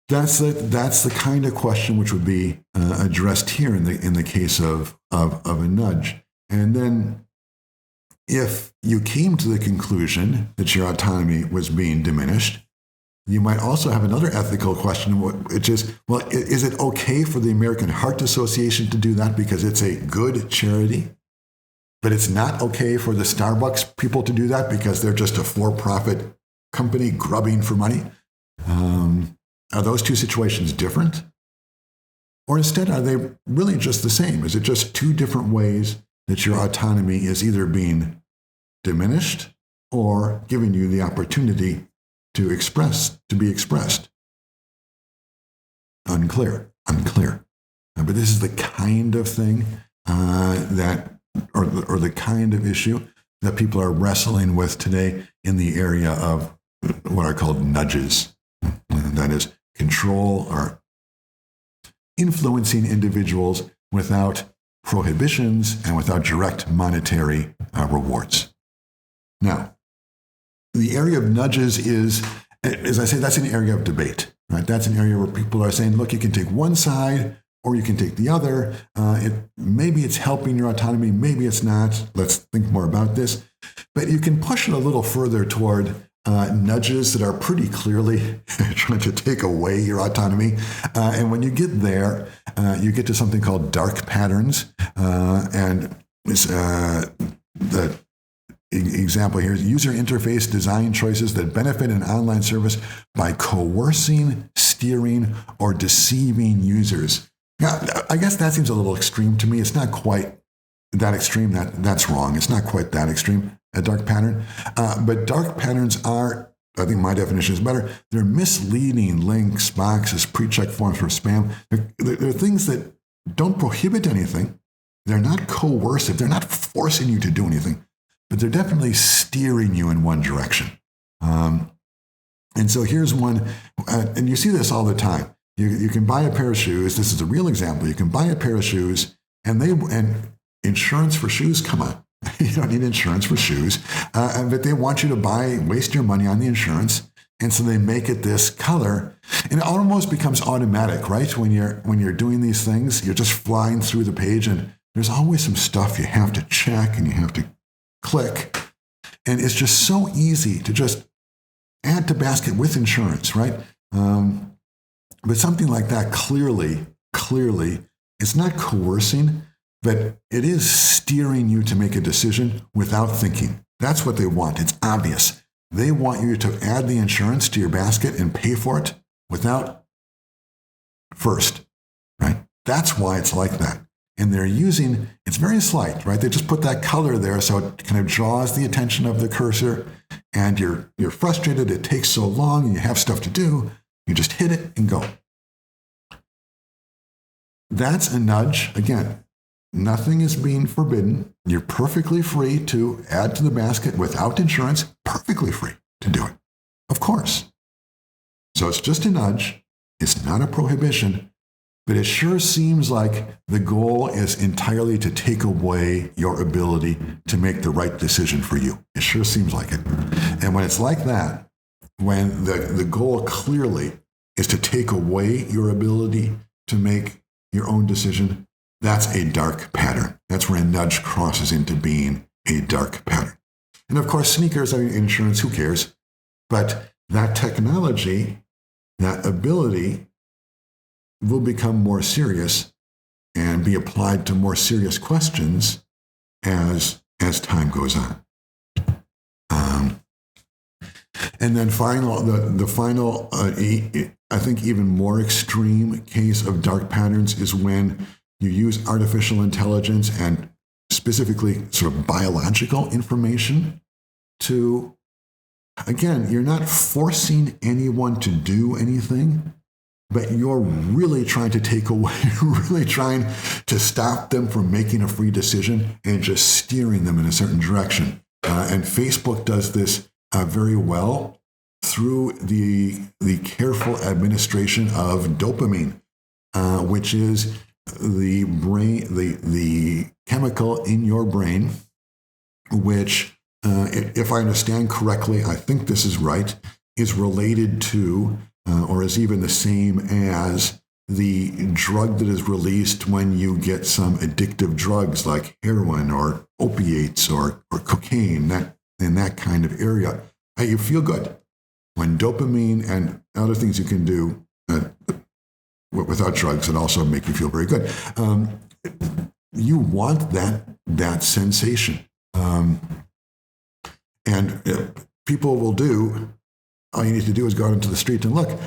That's the kind of question which would be addressed here in the case of a nudge. And then if you came to the conclusion that your autonomy was being diminished, you might also have another ethical question, which is, well, is it okay for the American Heart Association to do that because it's a good charity? But it's not okay for the Starbucks people to do that because they're just a for-profit company grubbing for money? Are those two situations different? Or instead, are they really just the same? Is it just two different ways that your autonomy is either being diminished or giving you the opportunity to be expressed? Unclear. But this is the kind of thing or the kind of issue that people are wrestling with today in the area of what are called nudges. And that is control or influencing individuals without prohibitions and without direct monetary rewards. Now, the area of nudges is, as I say, that's an area of debate, right? That's an area where people are saying, look, you can take one side or you can take the other. Maybe it's helping your autonomy, maybe it's not. Let's think more about this. But you can push it a little further toward nudges that are pretty clearly trying to take away your autonomy. And when you get there, you get to something called dark patterns. And it's, the example here is user interface design choices that benefit an online service by coercing, steering, or deceiving users. Yeah, I guess that seems a little extreme to me. It's not quite that extreme. That's wrong. It's not quite that extreme, a dark pattern. But dark patterns are, I think my definition is better, they're misleading links, boxes, pre-checked forms for spam. They're things that don't prohibit anything. They're not coercive. They're not forcing you to do anything, but they're definitely steering you in one direction. And so here's one, and you see this all the time. You can buy a pair of shoes. This is a real example. You can buy a pair of shoes, and insurance for shoes, come on. You don't need insurance for shoes. But they want you to waste your money on the insurance. And so they make it this color. And it almost becomes automatic, right? When you're doing these things, you're just flying through the page, and there's always some stuff you have to check and you have to click. And it's just so easy to just add to basket with insurance, right? But something like that clearly, it's not coercing, but it is steering you to make a decision without thinking. That's what they want. It's obvious. They want you to add the insurance to your basket and pay for it without first, right? That's why it's like that. And it's very slight, right? They just put that color there so it kind of draws the attention of the cursor, and you're frustrated. It takes so long and you have stuff to do. You just hit it and go. That's a nudge. Again, nothing is being forbidden. You're perfectly free to add to the basket without insurance, perfectly free to do it, of course. So it's just a nudge. It's not a prohibition. But it sure seems like the goal is entirely to take away your ability to make the right decision for you. It sure seems like it. And when it's like that, when the goal clearly is to take away your ability to make your own decision, that's a dark pattern. That's where a nudge crosses into being a dark pattern. And of course, sneakers, insurance, who cares? But that technology, that ability, will become more serious and be applied to more serious questions as time goes on. And then the final, I think even more extreme case of dark patterns is when you use artificial intelligence and specifically sort of biological information to, again, you're not forcing anyone to do anything, but you're really trying to take away, really trying to stop them from making a free decision and just steering them in a certain direction. And Facebook does this very well through the careful administration of dopamine, which is the brain, the chemical in your brain, which, if I understand correctly, I think this is right, is related to or is even the same as the drug that is released when you get some addictive drugs like heroin or opiates or cocaine, in that kind of area. You feel good when dopamine and other things you can do without drugs that also make you feel very good. You want that sensation. And people will do, all you need to do is go out into the street and look.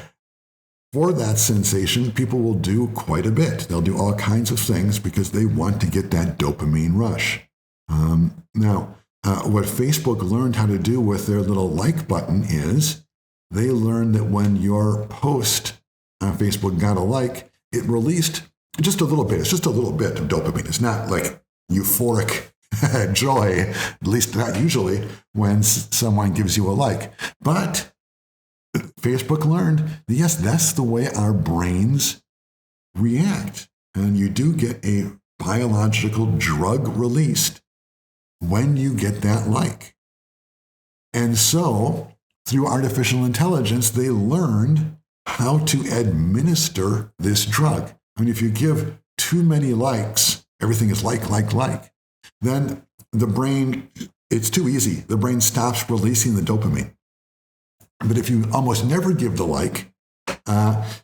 For that sensation, people will do quite a bit. They'll do all kinds of things because they want to get that dopamine rush. Now, what Facebook learned how to do with their little like button is they learned that when your post on Facebook got a like, it released just a little bit. It's just a little bit of dopamine. It's not like euphoric joy, at least not usually, when someone gives you a like. But Facebook learned that, yes, that's the way our brains react. And you do get a biological drug released when you get that like. And so, through artificial intelligence, they learned how to administer this drug. I mean, if you give too many likes, everything is like, then the brain, it's too easy. The brain stops releasing the dopamine. But if you almost never give the like,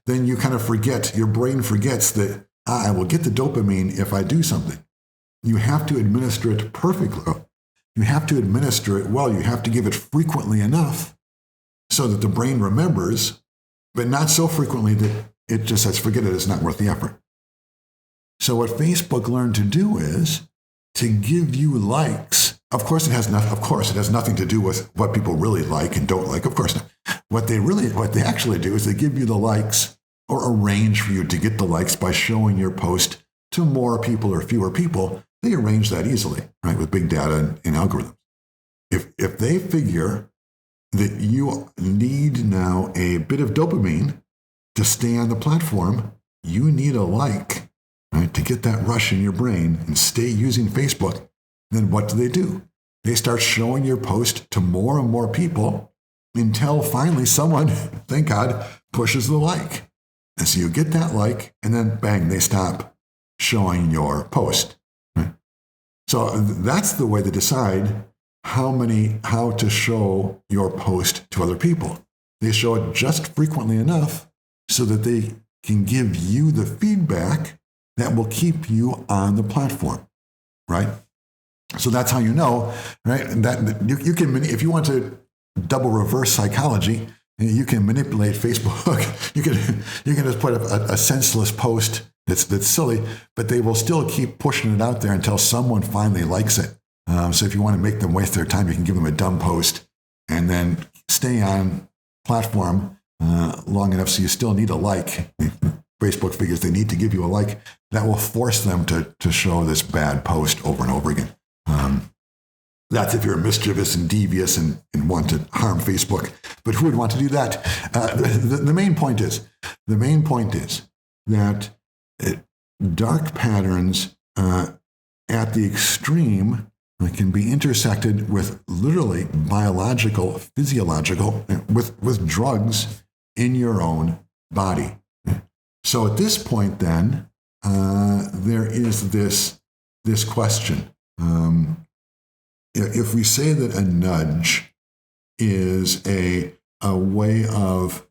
then you kind of forget, your brain forgets that I will get the dopamine if I do something. You have to administer it perfectly. You have to administer it well. You have to give it frequently enough so that the brain remembers, but not so frequently that it just says, forget it, it's not worth the effort. So what Facebook learned to do is to give you likes. Of course, it has nothing to do with what people really like and don't like. Of course not. What they actually do is they give you the likes, or arrange for you to get the likes by showing your post to more people or fewer people. They arrange that easily, right, with big data and algorithms. If they figure that you need now a bit of dopamine to stay on the platform, you need a like, right, to get that rush in your brain and stay using Facebook, then what do? They start showing your post to more and more people until finally someone, thank God, pushes the like. And so you get that like, and then bang, they stop showing your post. Right? So that's the way they decide how to show your post to other people. They show it just frequently enough so that they can give you the feedback that will keep you on the platform, right? So that's how you know, right? That you can, if you want to double reverse psychology, you can manipulate Facebook. You can just put a senseless post that's silly, but they will still keep pushing it out there until someone finally likes it. So if you want to make them waste their time, you can give them a dumb post and then stay on platform long enough so you still need a like. Facebook figures they need to give you a like. That will force them to show this bad post over and over again. That's if you're mischievous and devious and want to harm Facebook. But who would want to do that? The main point is that dark patterns at the extreme can be intersected with literally biological, physiological, with drugs in your own body. So at this point, then, there is this question. If we say that a nudge is a way of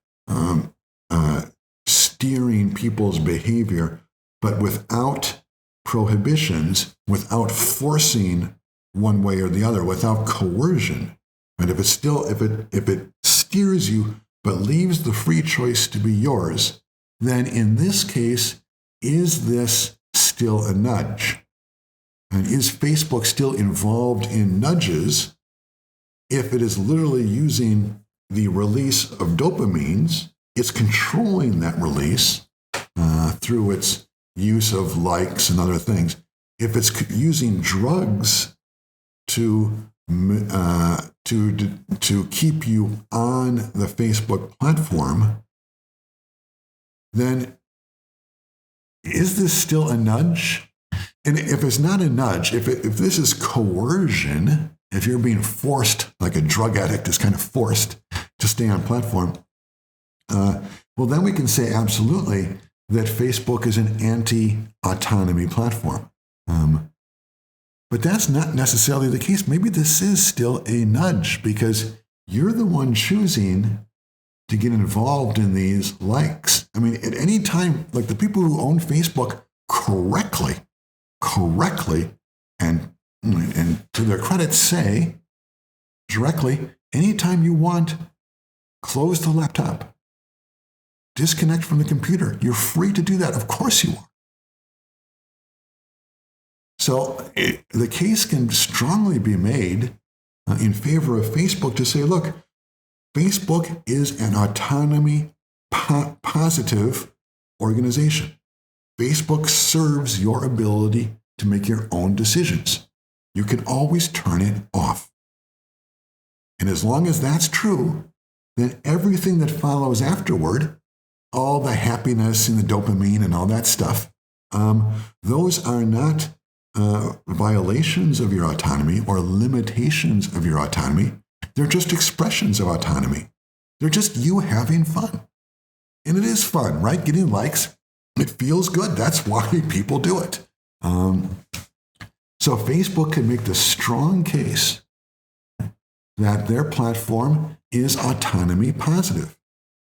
steering people's behavior, but without prohibitions, without forcing one way or the other, without coercion, and if it steers you but leaves the free choice to be yours, then in this case, is this still a nudge? And is Facebook still involved in nudges if it is literally using the release of dopamines? It's controlling that release through its use of likes and other things. If it's using drugs to keep you on the Facebook platform, then is this still a nudge? And if it's not a nudge, if this is coercion, if you're being forced, like a drug addict is kind of forced to stay on platform, well, then we can say absolutely that Facebook is an anti-autonomy platform. But that's not necessarily the case. Maybe this is still a nudge because you're the one choosing to get involved in these likes. I mean, at any time, like the people who own Facebook correctly, and to their credit say directly, anytime you want, close the laptop, disconnect from the computer. You're free to do that. Of course you are. So the case can strongly be made in favor of Facebook to say, look, Facebook is an autonomy positive organization. Facebook serves your ability to make your own decisions. You can always turn it off. And as long as that's true, then everything that follows afterward, all the happiness and the dopamine and all that stuff, those are not violations of your autonomy or limitations of your autonomy. They're just expressions of autonomy. They're just you having fun. And it is fun, right? Getting likes, it feels good. That's why people do it. So Facebook can make the strong case that their platform is autonomy positive.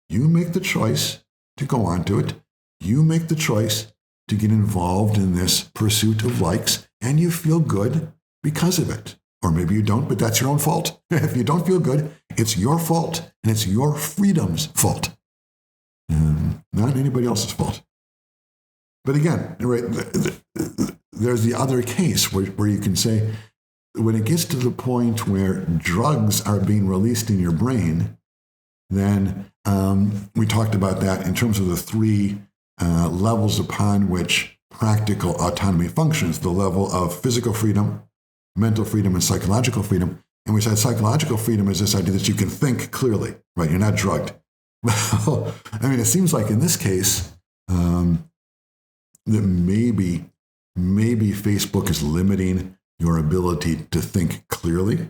You make the choice to go onto it. You make the choice to get involved in this pursuit of likes, and you feel good because of it. Or maybe you don't, but that's your own fault. If you don't feel good, it's your fault, and it's your freedom's fault, not anybody else's fault. But again, right, there's the other case where you can say, when it gets to the point where drugs are being released in your brain, then we talked about that in terms of the three levels upon which practical autonomy functions: the level of physical freedom, mental freedom, and psychological freedom. And we said psychological freedom is this idea that you can think clearly, right? You're not drugged. Well, I mean, it seems like in this case that maybe Facebook is limiting your ability to think clearly.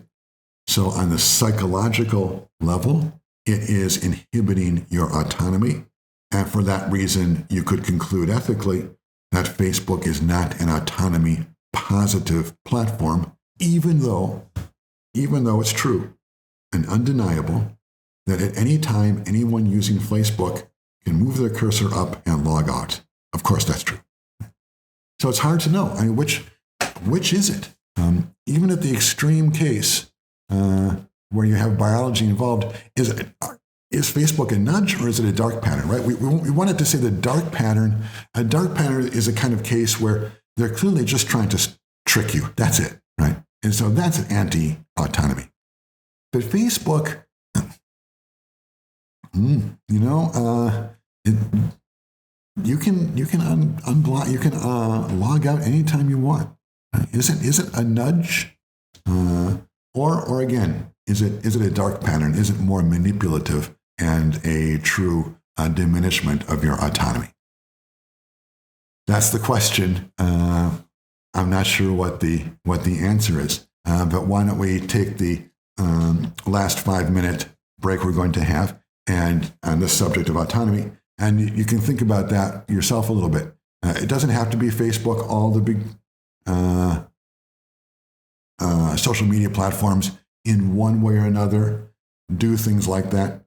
So on the psychological level, it is inhibiting your autonomy. And for that reason, you could conclude ethically that Facebook is not an autonomy positive platform, even though it's true and undeniable that at any time anyone using Facebook can move their cursor up and log out. Of course, that's true. So it's hard to know. I mean, which is it? Even at the extreme case where you have biology involved, is Facebook a nudge or is it a dark pattern? Right? We wanted to say the dark pattern. A dark pattern is a kind of case where they're clearly just trying to trick you. That's it, right? And so that's an anti-autonomy. But Facebook, you can unblock, you can log out anytime you want. Is it a nudge, or again, is it a dark pattern? Is it more manipulative and a true diminishment of your autonomy? That's the question. I'm not sure what the answer is, but why don't we take the last 5-minute break we're going to have, and on this subject of autonomy, and you can think about that yourself a little bit. It doesn't have to be Facebook. All the big social media platforms, in one way or another, do things like that.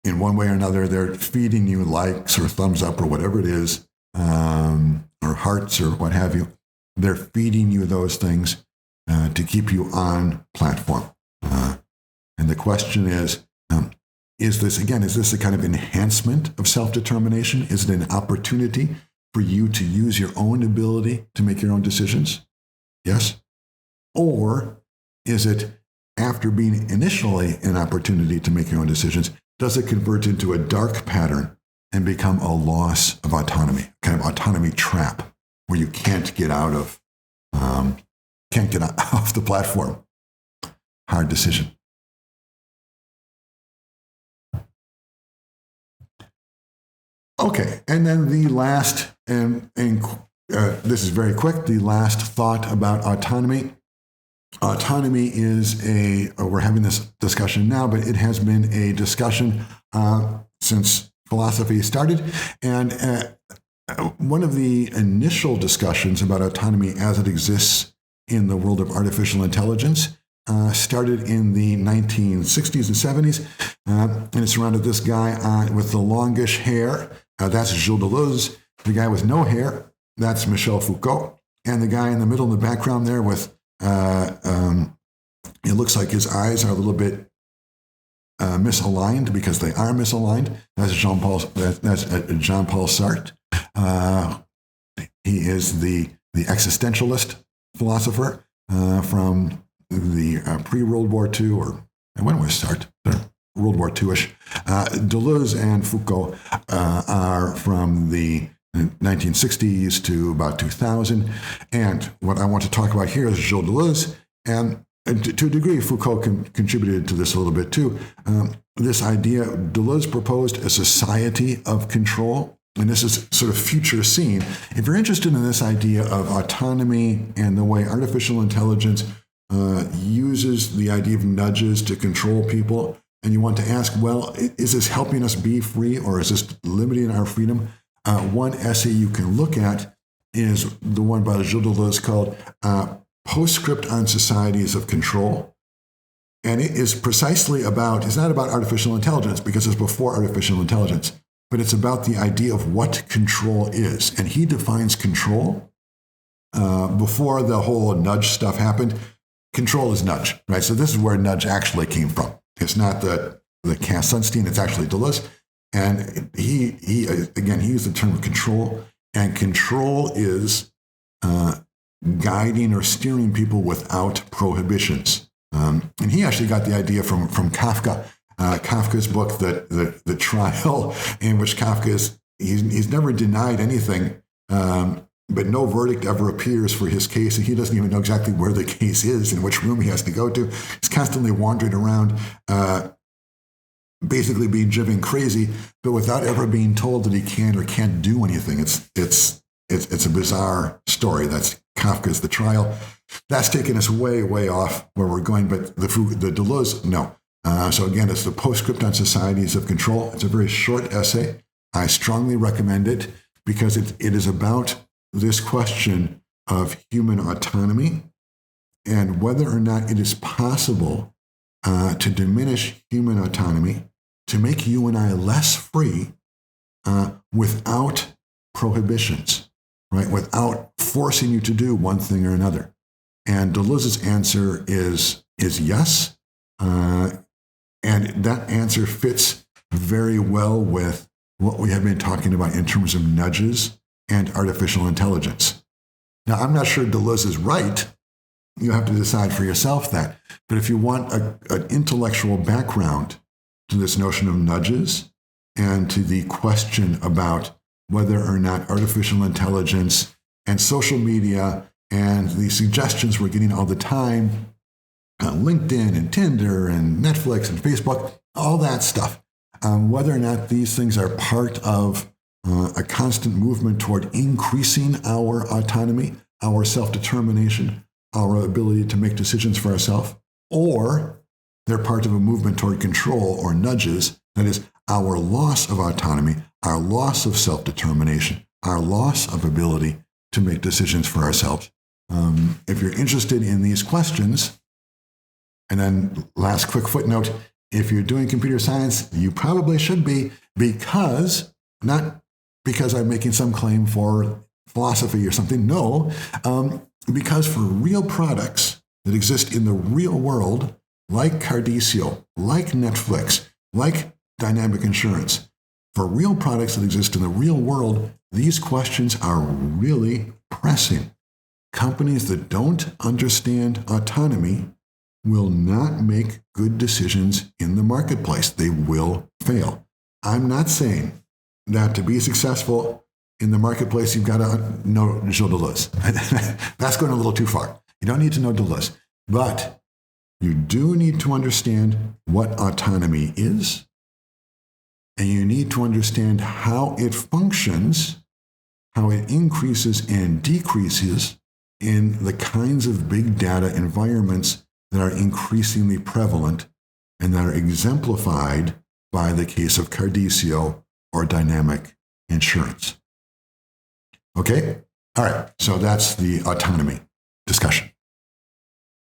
In one way or another, they're feeding you likes or thumbs up or whatever it is, or hearts or what have you. They're feeding you those things to keep you on platform. And the question is this a kind of enhancement of self-determination? Is it an opportunity for you to use your own ability to make your own decisions? Yes? Or is it, after being initially an opportunity to make your own decisions, does it convert into a dark pattern and become a loss of autonomy, kind of autonomy trap, where you can't get out of, off the platform? Hard decision. Okay, and then the last, and this is very quick, the last thought about autonomy. Autonomy is we're having this discussion now, but it has been a discussion since philosophy started. And one of the initial discussions about autonomy as it exists in the world of artificial intelligence started in the 1960s and 70s. And it surrounded this guy with the longish hair. That's Gilles Deleuze. The guy with no hair, that's Michel Foucault. And the guy in the middle in the background there with, it looks like his eyes are a little bit misaligned, because they are misaligned. That's Jean-Paul Sartre. He is the existentialist philosopher from the pre-World War II, or when was Sartre? World War II-ish. Deleuze and Foucault are from the 1960s to about 2000. And what I want to talk about here is Gilles Deleuze. And to a degree, Foucault contributed to this a little bit too. This idea, Deleuze proposed a society of control. And this is sort of future scene. If you're interested in this idea of autonomy and the way artificial intelligence uses the idea of nudges to control people, and you want to ask, well, is this helping us be free, or is this limiting our freedom? One essay you can look at is the one by Gilles Deleuze called Postscript on Societies of Control. And it is precisely about, it's not about artificial intelligence, because it's before artificial intelligence, but it's about the idea of what control is. And he defines control before the whole nudge stuff happened. Control is nudge, right? So this is where nudge actually came from. It's not the Cass Sunstein, it's actually Deleuze. And he again, he used the term control, and control is guiding or steering people without prohibitions. And he actually got the idea from Kafka. Kafka's book, the Trial, in which Kafka is, he's never denied anything, but no verdict ever appears for his case, and he doesn't even know exactly where the case is and which room he has to go to. He's constantly wandering around, basically being driven crazy, but without ever being told that he can or can't do anything. It's a bizarre story. That's Kafka's The Trial. That's taken us way, way off where we're going, but the Deleuze, no. So again, it's the Postscript on Societies of Control. It's a very short essay. I strongly recommend it because it is about this question of human autonomy and whether or not it is possible to diminish human autonomy, to make you and I less free without prohibitions, right? Without forcing you to do one thing or another. And Deleuze's answer is yes. And that answer fits very well with what we have been talking about in terms of nudges and artificial intelligence. Now, I'm not sure Deleuze is right. You have to decide for yourself that. But if you want an intellectual background to this notion of nudges and to the question about whether or not artificial intelligence and social media and the suggestions we're getting all the time, LinkedIn and Tinder and Netflix and Facebook, all that stuff, whether or not these things are part of a constant movement toward increasing our autonomy, our self-determination, our ability to make decisions for ourselves, or they're part of a movement toward control or nudges, that is, our loss of autonomy, our loss of self-determination, our loss of ability to make decisions for ourselves. If you're interested in these questions, and then last quick footnote, if you're doing computer science, you probably should be, not because I'm making some claim for philosophy or something, no, because for real products that exist in the real world, like Cardiccio, like Netflix, like dynamic insurance, for real products that exist in the real world, these questions are really pressing. Companies that don't understand autonomy will not make good decisions in the marketplace. They will fail. I'm not saying that to be successful in the marketplace, you've got to know Gilles Deleuze. That's going a little too far. You don't need to know Deleuze, but you do need to understand what autonomy is, and you need to understand how it functions, how it increases and decreases in the kinds of big data environments that are increasingly prevalent and that are exemplified by the case of Cardiccio or dynamic insurance. Okay? All right, so that's the autonomy discussion.